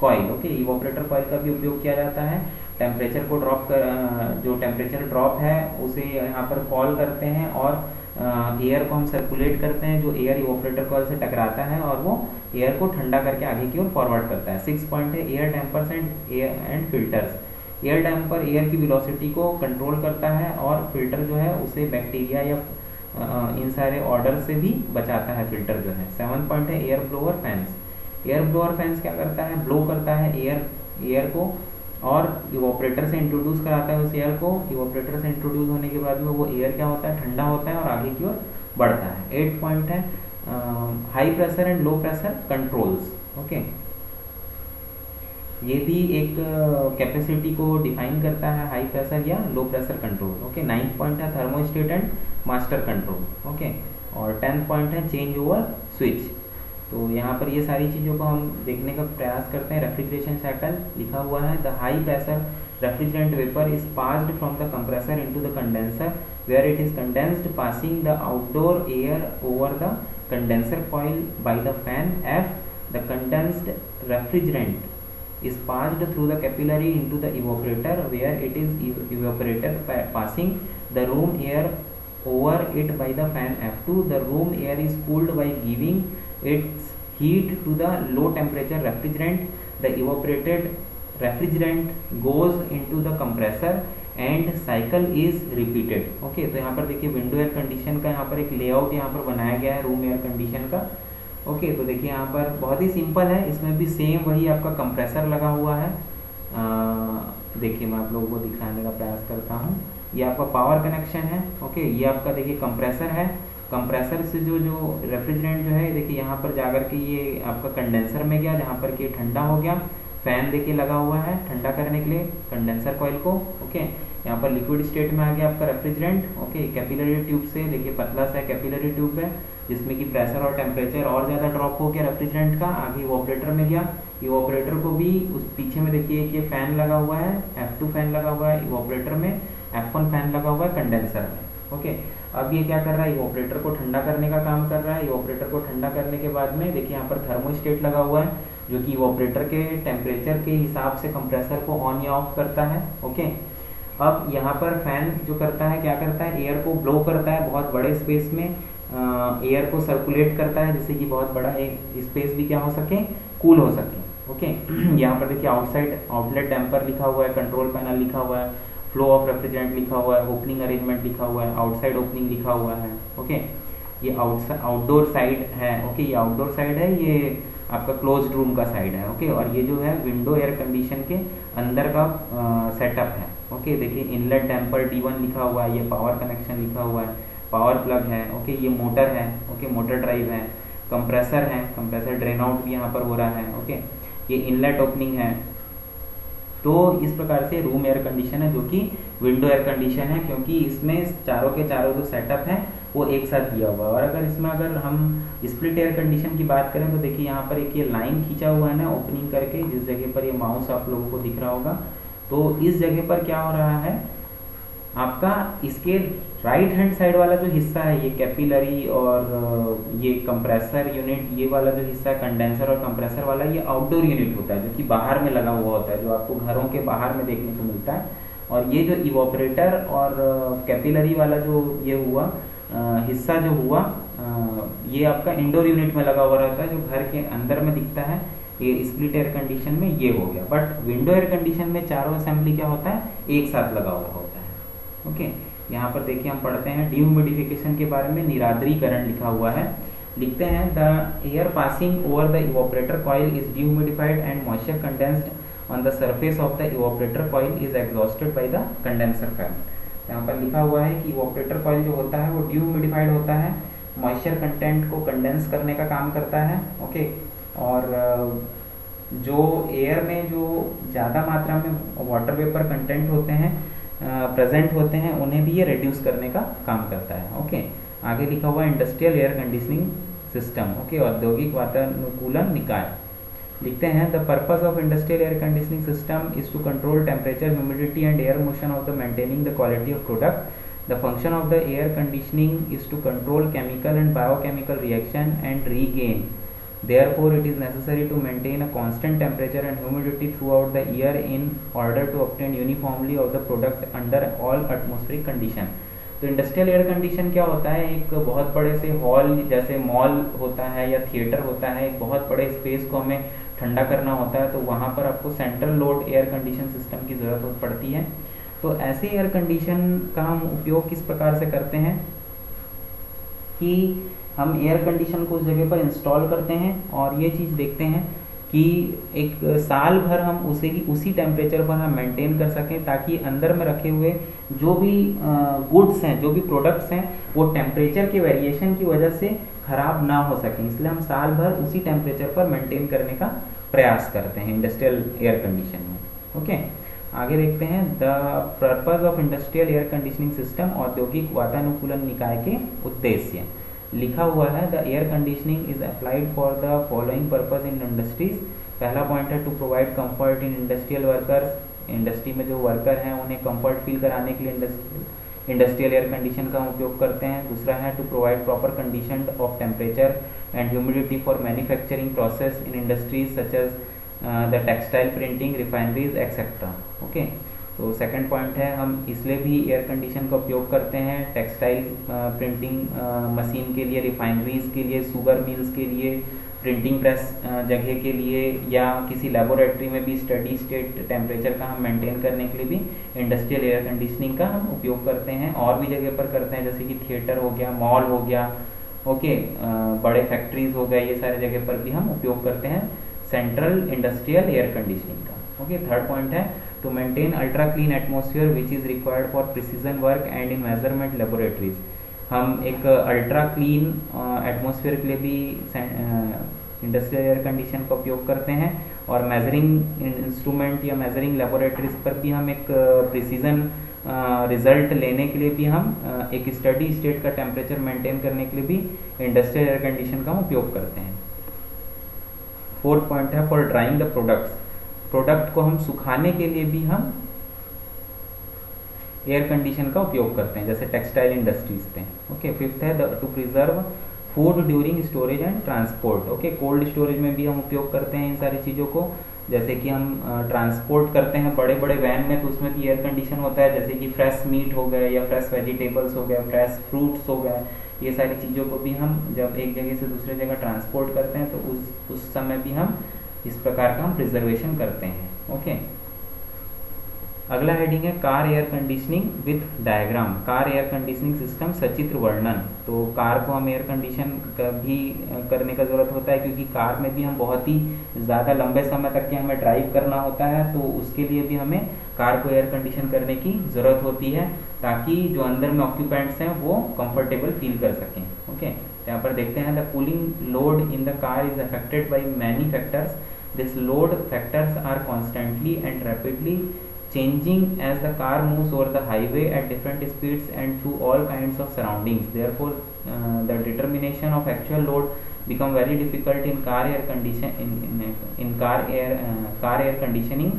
coil. Okay, evaporator coil का भी उपयोग किया जाता है टेम्परेचर को ड्रॉप कर, जो टेम्परेचर ड्रॉप है उसे यहाँ पर कॉल करते हैं और एयर को हम सर्कुलेट करते हैं, जो एयर इवोपरेटर कॉइल से टकराता है और वो एयर को ठंडा करके आगे की ओर फॉरवर्ड करता है। सिक्स पॉइंट है air dampers and filters. Air damper air की वेलोसिटी को कंट्रोल करता है और फिल्टर जो है उसे बैक्टीरिया या इन सारे ऑर्डर से भी बचाता है फिल्टर जो है। सेवन पॉइंट है air blower fans. Air blower fans क्या करता है, ब्लो करता है एयर को और इवोपरेटर से इंट्रोड्यूस कराता है उस एयर को। इवोपरेटर से इंट्रोड्यूस होने के बाद में वो एयर क्या होता है, ठंडा होता है और आगे की ओर बढ़ता है। 8 पॉइंट है high pressure and low pressure controls. Okay, ये भी एक कैपेसिटी को डिफाइन करता है, हाई प्रेशर या low pressure control. Okay, 9 point है thermostat and master control. Okay, और 10 पॉइंट है चेंज ओवर स्विच। तो यहाँ पर ये सारी चीज़ों को हम देखने का प्रयास करते हैं। रेफ्रिजरेशन साइकिल लिखा हुआ है, the high pressure refrigerant vapour is passed from the compressor into the condenser where it is condensed passing the outdoor air over the condenser coil by the fan F. The condensed refrigerant is passed through the capillary into the evaporator where it is evaporator passing the room air over it by the fan F2. The room air is cooled by giving its heat to the low temperature refrigerant. The evaporated refrigerant goes into the compressor and cycle is repeated. Okay, तो यहाँ पर देखिए विंडो एयर कंडीशन का यहाँ पर एक लेआउट यहाँ पर बनाया गया है रूम एयर कंडीशन का। ओके, तो देखिए यहाँ पर बहुत ही सिंपल है, इसमें भी सेम वही आपका कंप्रेसर लगा हुआ है। देखिए मैं आप लोगों को दिखाने का प्रयास करता हूँ। ये आपका पावर कनेक्शन है। ओके, ये आपका देखिए कंप्रेसर है। कंप्रेसर से जो रेफ्रिजरेंट जो है देखिए यहाँ पर जाकर के ये आपका कंडेंसर में गया, जहाँ पर कि ठंडा हो गया। फैन देखिए लगा हुआ है ठंडा करने के लिए कंडेंसर कॉइल को। ओके, यहाँ पर लिक्विड स्टेट में आ गया आपका रेफ्रिजरेंट। ओके, कैपिलरी ट्यूब से देखिए पतला सा कैपिलरी ट्यूब है जिसमें कि प्रेशर और टेम्परेचर और ज़्यादा ड्रॉप हो गया रेफ्रिजरेंट का, आगे इवोपरेटर में गया। इवोपरेटर को भी उस पीछे में देखिए कि फैन लगा हुआ है, F2 फैन लगा हुआ है इवोपरेटर में, F1 फैन लगा हुआ है कंडेंसर में। ओके, अब ये क्या कर रहा है, इवोपरेटर को ठंडा करने का काम कर रहा है। इवोपरेटर को ठंडा करने के बाद में देखिए यहाँ पर थर्मोस्टेट लगा हुआ है जो कि इवोपरेटर के टेम्परेचर के हिसाब से कंप्रेसर को ऑन या ऑफ करता है। ओके, अब यहाँ पर फैन जो करता है क्या करता है, एयर को ब्लो करता है बहुत बड़े स्पेस में, एयर को सर्कुलेट करता है जिससे कि बहुत बड़ा एक स्पेस भी क्या हो सके, कूल हो सके। ओके, यहाँ पर देखिए आउटसाइड आउटलेट डैम्पर लिखा हुआ है, कंट्रोल पैनल लिखा हुआ है, फ्लो ऑफ रेफ्रिजरेंट लिखा हुआ है, ओपनिंग अरेंजमेंट लिखा हुआ है, आउटसाइड ओपनिंग लिखा हुआ है। ओके, ये आउटडोर साइड है। ओके, ये आउटडोर साइड है, ये आपका क्लोज्ड रूम का साइड है। ओके, और ये जो है विंडो एयर कंडीशन के अंदर का सेटअप है। ओके, देखिए इनलेट डैम्पर D1 लिखा हुआ है, ये पावर कनेक्शन लिखा हुआ है, पावर प्लग है। ओके, ये मोटर है। ओके, मोटर ड्राइव है, कंप्रेसर है, कंप्रेसर ड्रेन आउट भी यहाँ पर हो रहा है। ओके, ये इनलेट ओपनिंग है। तो इस प्रकार से रूम एयर कंडीशन है जो कि विंडो एयर कंडीशन है, क्योंकि इसमें चारों के चारों जो सेटअप है वो एक साथ दिया हुआ है। और अगर हम स्प्लिट एयर कंडीशन की बात करें तो देखिए यहाँ पर एक ये लाइन खींचा हुआ है ना ओपनिंग करके, जिस जगह पर ये माउस आप लोगों को दिख रहा होगा, तो इस जगह पर क्या हो रहा है, आपका इसके राइट हैंड साइड वाला जो हिस्सा है ये कैपिलरी और ये कंप्रेसर यूनिट, ये वाला जो हिस्सा है कंडेंसर और कंप्रेसर वाला, ये आउटडोर यूनिट होता है जो कि बाहर में लगा हुआ होता है, जो आपको घरों के बाहर में देखने को मिलता है। और ये जो इवोपरेटर और कैपिलरी वाला जो ये हुआ हिस्सा जो हुआ, ये आपका इंडोर यूनिट में लगा हुआ रहता है, जो घर के अंदर में दिखता है। ये स्प्लिट एयर कंडीशन में ये हो गया। बट विंडो एयर कंडीशन में चारों असेंबली क्या होता है, एक साथ लगा हुआ होता है। ओके, यहाँ पर देखिए हम पढ़ते हैं ह्यूमिडिफिकेशन के बारे में, निरार्द्रीकरण लिखा हुआ है। लिखते हैं the air passing over the evaporator coil is dehumidified and moisture condensed on the surface of the evaporator coil is exhausted by the condenser fan. यहाँ पर लिखा हुआ है कि इवोपरेटर कॉइल जो होता है वो डिह्यूमिडिफाइड होता है, मॉइस्चर कंटेंट को कंडेंस करने का काम करता है। ओके, और जो एयर में जो ज़्यादा मात्रा में वाटर वेपर कंटेंट होते हैं प्रेजेंट होते हैं, उन्हें भी ये रिड्यूस करने का काम करता है। ओके, आगे लिखा हुआ industrial air conditioning system. Okay, औद्योगिक वातानुकूलन निकाय। लिखते हैं the purpose of industrial air conditioning system is to control temperature, humidity and air motion of the maintaining the quality of product. The function of the air conditioning is to control chemical and biochemical reaction and regain. Therefore, it is necessary to maintain a constant temperature and humidity throughout the year in order to obtain uniformly of the product under all atmospheric condition. तो इंडस्ट्रियल एयर कंडीशन क्या होता है, एक बहुत बड़े से हॉल जैसे मॉल होता है या थिएटर होता है, एक बहुत बड़े स्पेस को हमें ठंडा करना होता है, तो वहाँ पर आपको central load air condition system की ज़रूरत पड़ती है। तो ऐसे एयर कंडीशन का हम उपयोग किस प्रकार से करते हैं कि हम एयर कंडीशन को उस जगह पर इंस्टॉल करते हैं और ये चीज़ देखते हैं कि एक साल भर हम उसी टेम्परेचर पर हम मेंटेन कर सकें, ताकि अंदर में रखे हुए जो भी गुड्स हैं, जो भी प्रोडक्ट्स हैं, वो टेम्परेचर के वेरिएशन की वजह से ख़राब ना हो सकें। इसलिए हम साल भर उसी टेम्परेचर पर मेंटेन करने का प्रयास करते हैं इंडस्ट्रियल एयर कंडीशन में। ओके, आगे देखते हैं the purpose of industrial air conditioning system, औद्योगिक वातानुकूलन निकाय के उद्देश्य। लिखा हुआ है the air conditioning is applied for the following purpose in industries. पहला पॉइंट है to provide comfort in industrial workers. Industry में जो वर्कर हैं उन्हें कंफर्ट फील कराने के लिए इंडस्ट्रियल एयर कंडीशन का हम उपयोग करते हैं। दूसरा है to provide proper condition of temperature and humidity for manufacturing process in industries such as the textile, printing, refineries etcetera. Okay, तो सेकंड पॉइंट है हम इसलिए भी एयर कंडीशन का उपयोग करते हैं टेक्सटाइल प्रिंटिंग मशीन के लिए, रिफाइनरीज के लिए, शुगर मिल्स के लिए, प्रिंटिंग प्रेस जगह के लिए, या किसी लेबोरेटरी में भी स्टडी स्टेट टेम्परेचर का हम मेंटेन करने के लिए भी इंडस्ट्रियल एयर कंडीशनिंग का हम उपयोग करते हैं। और भी जगह पर करते हैं, जैसे कि थिएटर हो गया, मॉल हो गया, ओके, बड़े फैक्ट्रीज हो गए, ये सारे जगह पर भी हम उपयोग करते हैं सेंट्रल इंडस्ट्रियल एयर कंडीशनिंग का। ओके, थर्ड पॉइंट है to maintain ultra clean atmosphere which is required for precision work and in measurement laboratories। हम एक अल्ट्रा क्लीन एटमॉस्फेयर के लिए भी इंडस्ट्रियल एयर कंडीशन का उपयोग करते हैं, और मेजरिंग इंस्ट्रूमेंट या मेजरिंग लेबोरेटरीज पर भी हम एक प्रिसीजन रिजल्ट लेने के लिए भी हम एक स्टडी स्टेट का टेम्परेचर मेंटेन करने के लिए भी इंडस्ट्रियल एयर कंडीशन का हम उपयोग करते हैं। फोर्थ पॉइंट है for drawing the products. Product को हम सुखाने के लिए भी हम एयर कंडीशन का उपयोग करते हैं, जैसे टेक्सटाइल इंडस्ट्रीज पे। ओके, फिफ्थ है to preserve food during storage and transport. Okay, cold storage में भी हम उपयोग करते हैं इन सारी चीज़ों को, जैसे कि हम ट्रांसपोर्ट करते हैं बड़े बड़े वैन में, तो उसमें भी एयर कंडीशन होता है, जैसे कि फ्रेश मीट हो गए या फ्रेश वेजिटेबल्स हो गए, फ्रेश फ्रूट्स हो गए, ये सारी चीज़ों को भी हम जब एक जगह से दूसरे जगह ट्रांसपोर्ट करते हैं तो उस समय भी हम इस प्रकार का हम प्रिजर्वेशन करते हैं। ओके, अगला हेडिंग है car air conditioning with diagram. Car air conditioning system सचित्र वर्णन। तो कार को हम एयर कंडीशन भी करने का ज़रूरत होता है, क्योंकि कार में भी हम बहुत ही ज़्यादा लंबे समय तक के हमें ड्राइव करना होता है, तो उसके लिए भी हमें कार को एयर कंडीशन करने की ज़रूरत होती है, ताकि जो अंदर में ऑक्यूपेंट्स हैं वो कंफर्टेबल फील कर सकें। ओके, यहाँ पर देखते हैं the cooling load in the car is affected by many factors. This load factors are constantly and rapidly changing as the car moves over the highway at different speeds and through all kinds of surroundings. Therefore, the determination of actual load become very difficult in car air condition car air conditioning.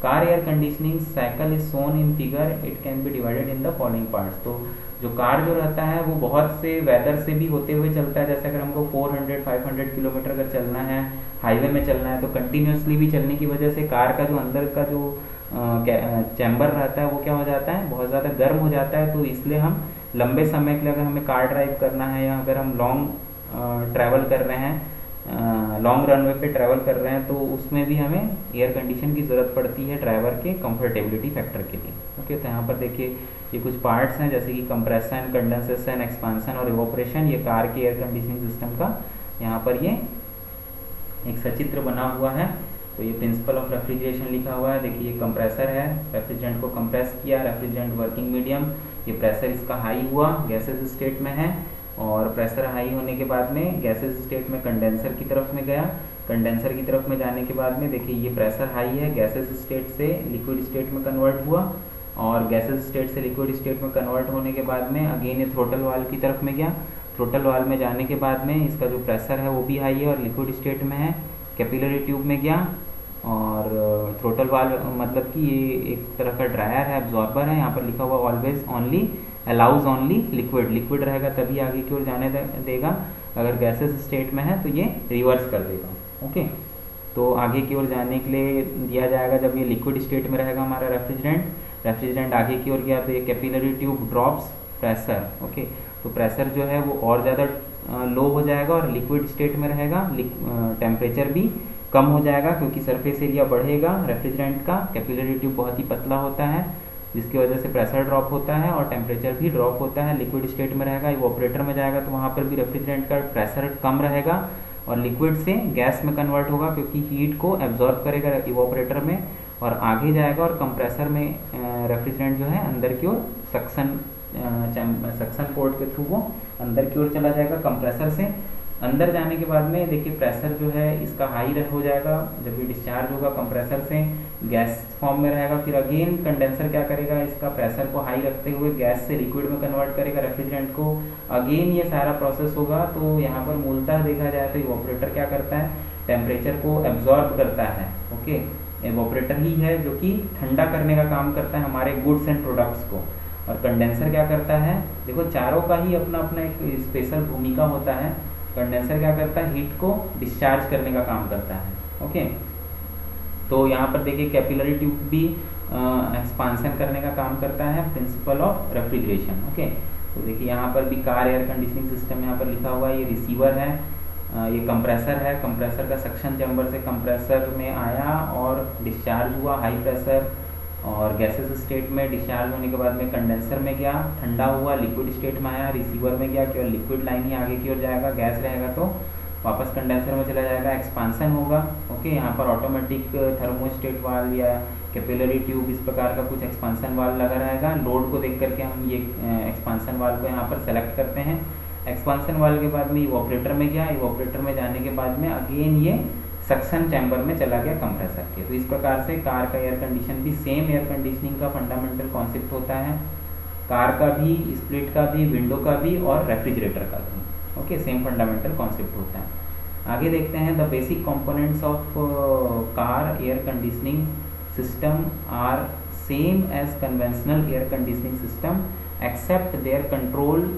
Car air conditioning cycle is shown in figure. It can be divided in the following parts. तो जो कार जो रहता है वो बहुत से वेदर से भी होते हुए चलता है, जैसे अगर हमको 400-500 किलोमीटर अगर चलना है, हाईवे में चलना है, तो कंटिन्यूसली भी चलने की वजह से कार का जो अंदर का जो चैम्बर रहता है वो क्या हो जाता है, बहुत ज़्यादा गर्म हो जाता है। तो इसलिए हम लंबे समय के लिए अगर हमें कार ड्राइव करना है, या अगर हम लॉन्ग ट्रैवल कर रहे हैं, लॉन्ग रनवे पे ट्रैवल कर रहे हैं, तो उसमें भी हमें एयर कंडीशन की ज़रूरत पड़ती है ड्राइवर के कंफर्टेबिलिटी फैक्टर के लिए। ओके, तो यहाँ पर देखिए ये कुछ पार्ट्स हैं जैसे कि कंप्रेशन, कंडेंसेशन, एक्सपांसन और इवोपरेशन, ये कार के एयर कंडीशनिंग सिस्टम का यहाँ पर ये एक सचित्र बना हुआ है। तो ये प्रिंसिपल ऑफ रेफ्रिजरेशन लिखा हुआ है। देखिए ये कंप्रेसर है, रेफ्रिजरेंट को कंप्रेस किया, रेफ्रिजरेंट वर्किंग मीडियम, ये प्रेशर इसका हाई हुआ, गैसेस स्टेट में है, और प्रेशर हाई होने के बाद में गैसेस स्टेट में कंडेंसर की तरफ में गया। कंडेंसर की तरफ में जाने के बाद में देखिए ये प्रेशर हाई है, गैसेस स्टेट से लिक्विड स्टेट में कन्वर्ट हुआ, और गैसेस स्टेट से लिक्विड स्टेट में कन्वर्ट होने के बाद में अगेन ये थ्रोटल वाल्व की तरफ में गया। थ्रोटल वाल्व में जाने के बाद में इसका जो प्रेशर है वो भी हाई है और लिक्विड स्टेट में है, कैपिलरी ट्यूब में गया। और थ्रोटल वाल्व मतलब कि ये एक तरह का ड्रायर है, एब्जॉर्बर है, यहाँ पर लिखा हुआ always only allows only liquid, liquid रहेगा तभी आगे की ओर जाने देगा, अगर गैसेस स्टेट में है तो ये रिवर्स कर देगा। ओके, तो आगे की ओर जाने के लिए दिया जाएगा जब ये लिक्विड स्टेट में रहेगा हमारा रेफ्रिजरेंट आगे की ओर गया तो ये capillary tube drops pressure. Okay, तो प्रेशर जो है वो और ज़्यादा लो हो जाएगा और लिक्विड स्टेट में रहेगा, टेम्परेचर भी कम हो जाएगा क्योंकि सरफेस एरिया बढ़ेगा रेफ्रिजरेंट का। कैपिलरी ट्यूब बहुत ही पतला होता है जिसकी वजह से प्रेशर ड्रॉप होता है और टेम्परेचर भी ड्रॉप होता है। लिक्विड स्टेट में रहेगा, इवोपरेटर में जाएगा तो वहाँ पर भी रेफ्रिजरेंट का प्रेशर कम रहेगा और लिक्विड से गैस में कन्वर्ट होगा क्योंकि हीट को एब्जॉर्ब करेगा इवोपरेटर में और आगे जाएगा। और कंप्रेसर में रेफ्रिजरेंट जो है अंदर की ओर सक्शन पोर्ट के थ्रू वो अंदर की ओर चला जाएगा। कंप्रेसर से अंदर जाने के बाद में देखिए प्रेशर जो है इसका हाई हो जाएगा, जब ये डिस्चार्ज होगा कंप्रेसर से गैस फॉर्म में रहेगा। फिर अगेन कंडेंसर क्या करेगा, इसका प्रेशर को हाई रखते हुए गैस से लिक्विड में कन्वर्ट करेगा रेफ्रिजरेंट को। अगेन ये सारा प्रोसेस होगा। तो यहाँ पर मूलतः देखा जाए तो इवोपरेटर क्या करता है, टेम्परेचर को एब्जॉर्ब करता है। ओके, इवोपरेटर ही है जो कि ठंडा करने का काम करता है हमारे गुड्स एंड प्रोडक्ट्स को। और कंडेंसर क्या करता है, देखो चारों का ही अपना अपना एक स्पेशल भूमिका होता है। कंडेंसर क्या करता है, हीट को डिस्चार्ज करने का काम करता है। ओके, तो यहाँ पर देखिए कैपिलरी ट्यूब भी एक्सपांसन करने का काम करता है, प्रिंसिपल ऑफ रेफ्रिजरेशन। ओके, तो देखिए यहाँ पर भी कार एयर कंडीशनिंग सिस्टम यहाँ पर लिखा हुआ है। ये रिसीवर है, ये कंप्रेसर है, कंप्रेसर का सक्शन चैम्बर से कंप्रेसर में आया और डिस्चार्ज हुआ हाई प्रेशर और गैसेस स्टेट में। डिस्चार्ज होने के बाद में कंडेंसर में गया, ठंडा हुआ, लिक्विड स्टेट में आया, रिसीवर में गया, केवल लिक्विड लाइन ही आगे की ओर जाएगा, गैस रहेगा तो वापस कंडेंसर में चला जाएगा, एक्सपांसन होगा। ओके, यहाँ पर ऑटोमेटिक थर्मोस्टेट वाल्व या कैपिलरी ट्यूब इस प्रकार का कुछ एक्सपांसन वाल्व लगा रहेगा। लोड को देख करके हम ये एक्सपांसन वाल्व को यहाँ पर सेलेक्ट करते हैं। एक्सपांसन वाल्व के बाद में इवोपरेटर में गया, इवोपरेटर में जाने के बाद में अगेन ये सक्शन चैम्बर में चला गया कंप्रेसर के। तो इस प्रकार से कार का एयर कंडीशन भी सेम एयर कंडीशनिंग का फंडामेंटल कॉन्सेप्ट होता है, कार का भी, स्प्लिट का भी, विंडो का भी और रेफ्रिजरेटर का भी। ओके, सेम फंडामेंटल कॉन्सेप्ट होता है। आगे देखते हैं the basic components of car air conditioning system are same as conventional air conditioning system except their control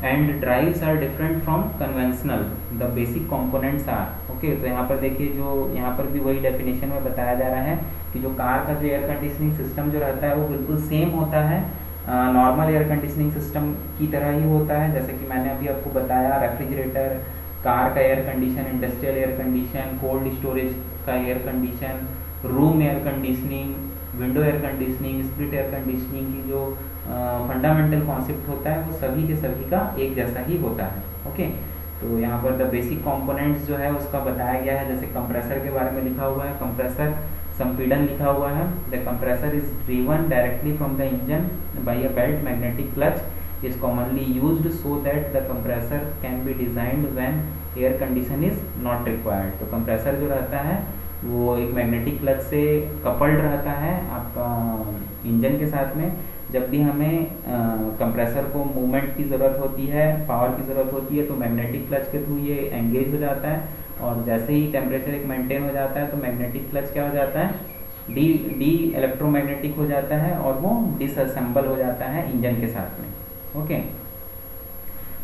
and drives are different from conventional. The basic components are. Okay, तो यहाँ पर देखिए जो यहाँ पर भी वही डेफिनेशन में बताया जा रहा है कि जो कार का जो एयर कंडीशनिंग सिस्टम जो रहता है वो बिल्कुल सेम होता है नॉर्मल एयर कंडीशनिंग सिस्टम की तरह ही होता है। जैसे कि मैंने अभी आपको बताया, रेफ्रिजरेटर, कार का air condition, industrial air condition, cold storage का air condition, room air conditioning, window air conditioning, split air conditioning की जो फंडामेंटल कॉन्सेप्ट होता है वो सभी के सभी का एक जैसा ही होता है। ओके, तो यहाँ पर द बेसिक कंपोनेंट्स जो है उसका बताया गया है। जैसे कंप्रेसर के बारे में लिखा हुआ है, कंप्रेसर संपीड़न लिखा हुआ है। The compressor is driven directly from the engine by a belt magnetic clutch is commonly used so that the compressor can be designed when air condition is not required. तो कंप्रेसर जो रहता है वो एक मैग्नेटिक क्लच से कपल्ड रहता है आपका इंजन के साथ में। जब भी हमें कंप्रेसर को मूवमेंट की ज़रूरत होती है, पावर की ज़रूरत होती है, तो मैग्नेटिक क्लच के थ्रू ये एंगेज हो जाता है और जैसे ही टेम्परेचर एक मेंटेन हो जाता है तो मैग्नेटिक क्लच क्या हो जाता है, डी इलेक्ट्रोमैग्नेटिक हो जाता है और वो डिसअसेंबल हो जाता है इंजन के साथ में। ओके,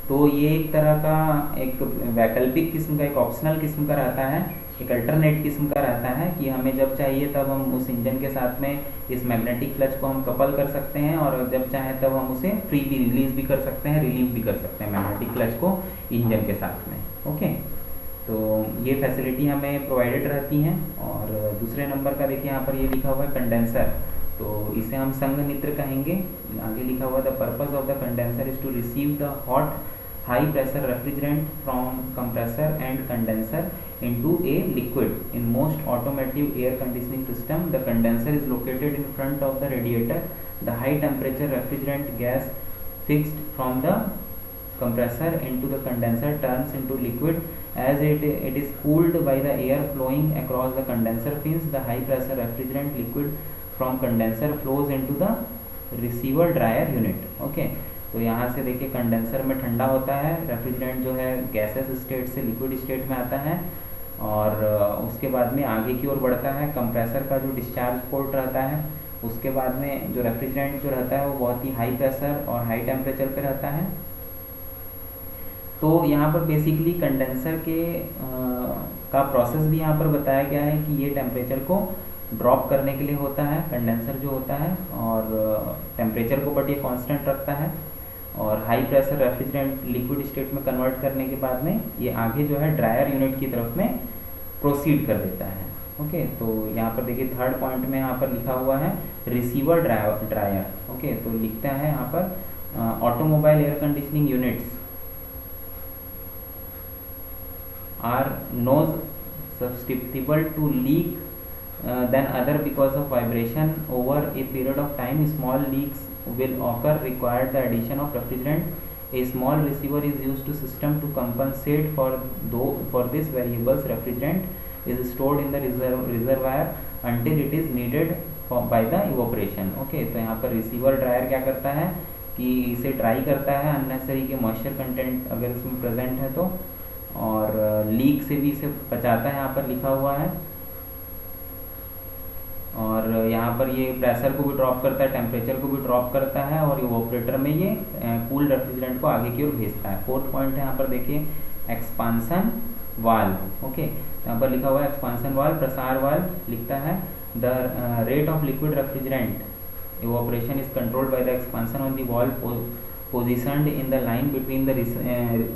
तो ये एक तरह का एक वैकल्पिक किस्म का, एक ऑप्शनल किस्म का रहता है, एक अल्टरनेट किस्म का रहता है कि हमें जब चाहिए तब हम उस इंजन के साथ में इस मैग्नेटिक क्लच को हम कपल कर सकते हैं और जब चाहे तब हम उसे फ्री भी रिलीज भी कर सकते हैं, रिलीव भी कर सकते हैं मैग्नेटिक क्लच को इंजन के साथ में। ओके, तो ये फैसिलिटी हमें प्रोवाइडेड रहती हैं। और दूसरे नंबर का देखिए यहाँ पर ये लिखा हुआ है कंडेंसर, तो इसे हम संघनित्र कहेंगे। आगे लिखा हुआ the purpose of the condenser is to receive the hot high pressure refrigerant from compressor and condenser into a liquid. In most automotive air conditioning system, the condenser is located in front of the radiator. The high temperature refrigerant gas fixed from the compressor into the condenser turns into liquid. As it is cooled by the air flowing across the condenser fins, the high pressure refrigerant liquid from condenser flows into the receiver dryer unit. Okay, तो यहाँ से देखिए कंडेंसर में ठंडा होता है, रेफ्रिजरेंट जो है गैसेस स्टेट से लिक्विड स्टेट में आता है, और उसके बाद में आगे की ओर बढ़ता है। कंप्रेसर का जो डिस्चार्ज पोर्ट रहता है, उसके बाद में जो रेफ्रिजरेंट जो रहता है वो बहुत ही हाई प्रेशर और हाई टेम्परेचर पे रहता है। तो यहाँ पर बेसिकली कंडेंसर के का प्रोसेस भी यहाँ पर बताया गया है कि ये टेम्परेचर को ड्रॉप करने के लिए होता है कंडेंसर जो होता है, और टेम्परेचर को बट ये कांस्टेंट रखता है, और high pressure refrigerant liquid state में कन्वर्ट करने के बाद में ये आगे जो है ड्रायर यूनिट की तरफ में प्रोसीड कर देता है। ओके, तो यहाँ पर देखिए थर्ड पॉइंट में यहाँ पर लिखा हुआ है रिसीवर ड्रायर। ओके, तो लिखते हैं यहाँ पर automobile air conditioning units are knows susceptible to leak than other because of vibration over a period of time. Small leaks will occur, require the addition of refrigerant. A small receiver is used to system to compensate for this variables. Refrigerant is stored in the reservoir until it is needed by the evaporation. Okay, तो यहाँ पर रिसीवर ड्रायर क्या करता है कि इसे ड्राई करता है अननेसेसरी के मॉइस्चर कंटेंट अगर इसमें प्रेजेंट है तो, और लीक से भी इसे बचाता है, यहाँ पर लिखा हुआ है। और यहाँ पर ये प्रेशर को भी ड्रॉप करता है, टेम्परेचर को भी ड्रॉप करता है, और इवोपरेटर में ये कूल रेफ्रिजरेंट को आगे की ओर भेजता है। फोर्थ पॉइंट है यहाँ पर देखिए एक्सपांसन वाल्व। ओके, यहाँ पर लिखा हुआ है एक्सपांसन वाल्व, प्रसार वाल्व लिखता है the rate of liquid refrigerant evaporation is controlled by the expansion on the valve positioned in the line between the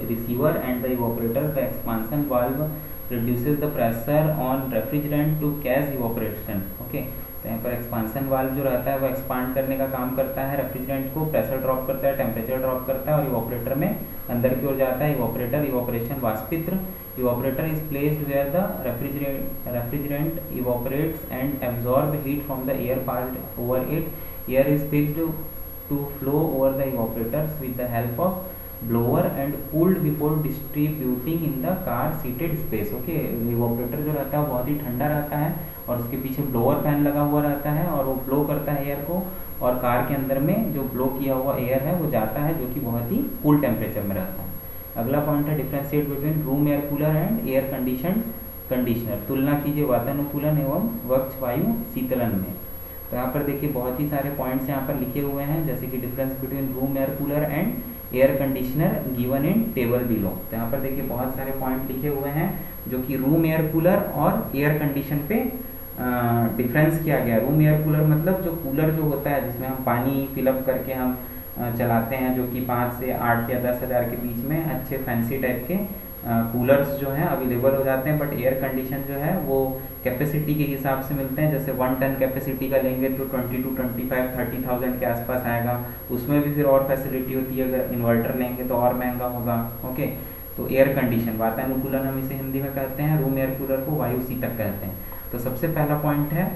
receiver and the evaporator. The expansion valve reduces the pressure on refrigerant to cause evaporation. Okay, तो यहाँ पर एक्सपांसन वाल्व जो रहता है वो एक्सपांड करने का काम करता है, रेफ्रिजरेंट को प्रेशर ड्रॉप करता है, टेम्परेचर ड्रॉप करता है, और इवोपरेटर में अंदर की ओर जाता है। इवोपरेटर इवोपरेशन वाष्पित्र, evaporator is placed where the refrigerant evaporates and absorb heat from the air part over it. Air is fixed to flow over the evaporators with the help of blower and cooled before distributing in the car seated space. Okay, evaporator जो रहता है वो बहुत ही ठंडा रहता है, और उसके पीछे ब्लोअर फैन लगा हुआ रहता है, और वो ब्लो करता है एयर को, और कार के अंदर में जो ब्लो किया हुआ एयर है वो जाता है, जो कि बहुत ही कूल टेम्परेचर में रहता है। अगला पॉइंट है differentiate between room air cooler and air conditioner. तुलना कीजिए वातानुकूलन एवं वक्ष वायु शीतलन में। तो यहाँ पर देखिए बहुत ही सारे पॉइंट्स यहाँ पर लिखे हुए हैं, जैसे कि difference between room air cooler and air conditioner given in table below. तो यहाँ पर देखिए बहुत सारे पॉइंट लिखे हुए हैं जो कि रूम एयर कूलर और एयर कंडीशन पे डिफरेंस किया गया। रूम एयर कूलर मतलब जो कूलर जो होता है जिसमें हम पानी फिलअप करके हम चलाते हैं, जो कि 5 से 8 या 10 हज़ार के बीच में अच्छे फैंसी टाइप के कूलर्स जो हैं अवेलेबल हो जाते हैं। बट एयर कंडीशन जो है वो कैपेसिटी के हिसाब से मिलते हैं, जैसे 1 टन कैपेसिटी का लेंगे तो 20 to 25 30,000 के आसपास आएगा। उसमें भी फिर और फैसिलिटी होती है, अगर इन्वर्टर लेंगे तो और महंगा होगा। ओके, तो एयर कंडीशन वातानुकूलन हम इसे हिंदी में कहते हैं, रूम एयर कूलर को वायु शीतक कहते हैं। तो सबसे पहला पॉइंट है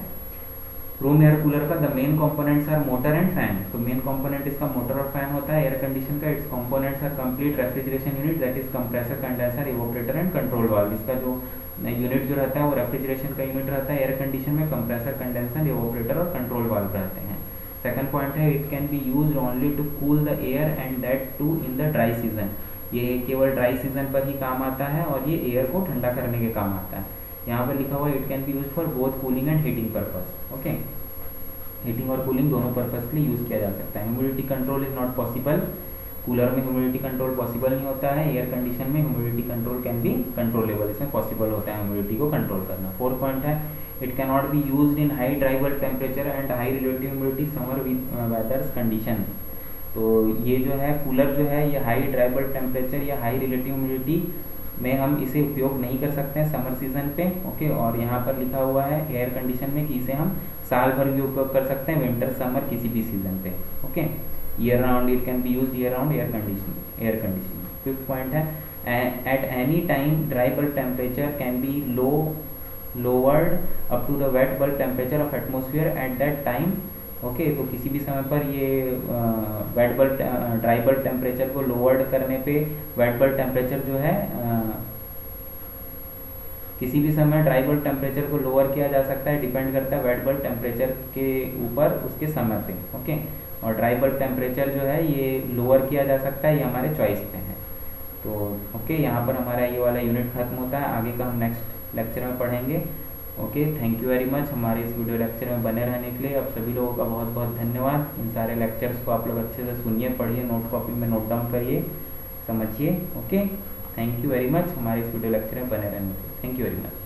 रूम एयर कूलर का the main components are motor and fan. तो मेन कंपोनेंट इसका मोटर और फैन होता है। एयर कंडीशन का its components are complete refrigeration unit, that is compressor, condenser, evaporator and control valve. इसका जो यूनिट जो रहता है वो रेफ्रिजरेशन का यूनिट रहता है। एयर कंडीशन में कंप्रेसर, कंडेंसर, इवोपरेटर और कंट्रोल वाल्व रहते हैं। सेकंड पॉइंट है it can be used only to cool the air and that too in the dry season. ये केवल ड्राई सीजन पर ही काम आता है और ये एयर को ठंडा करने के काम आता है। यहाँ पर लिखा हुआ है it can be use for both cooling and heating purpose. Okay, heating और कूलिंग दोनों पर्पस के लिए यूज किया जा सकता है। Humidity control is not possible. Cooler में ह्यूमिडिटी कंट्रोल पॉसिबल नहीं होता है। एयर कंडीशन में humidity control can be controllable, इसमें पॉसिबल होता है ह्यूमिडिटी को कंट्रोल करना। फोर्थ पॉइंट है it can not be used in high dribble temperature and high relative humidity summer वेदर्स condition. तो ये जो है कूलर जो है ये हाई ड्राइबल टेम्परेचर या हाई रिलेटिव ह्यूमिडिटी में हम इसे उपयोग नहीं कर सकते हैं समर सीजन पे। ओके, और यहाँ पर लिखा हुआ है एयर कंडीशन में कि इसे हम साल भर भी उपयोग कर सकते हैं, विंटर समर किसी भी सीजन पे। Okay, year round it can be use year round air conditioning. Fifth point है at any time dry bulb temperature can be lowered up to the wet bulb temperature of atmosphere at that time. Okay, तो किसी भी समय पर ये wet bulb dry bulb temperature को लोवर्ड करने पे वेट बल्ब टेम्परेचर जो है किसी भी समय ड्राई बल्ब टेम्परेचर को लोअर किया जा सकता है, डिपेंड करता है वेट बल्ब टेम्परेचर के ऊपर उसके समय पे। ओके, और ड्राई बल्ब टेम्परेचर जो है ये लोअर किया जा सकता है, ये हमारे चॉइस पे है। तो ओके, यहाँ पर हमारा ये वाला यूनिट खत्म होता है, आगे का हम नेक्स्ट लेक्चर में पढ़ेंगे। Okay, thank you very much हमारे इस वीडियो लेक्चर में बने रहने के लिए। आप सभी लोगों का बहुत बहुत धन्यवाद। इन सारे लेक्चर्स को आप लोग अच्छे से सुनिए, पढ़िए, नोट कॉपी में नोट डाउन करिए, समझिए। Okay, thank you very much हमारे इस वीडियो लेक्चर में बने रहने के लिए। Thank you very much.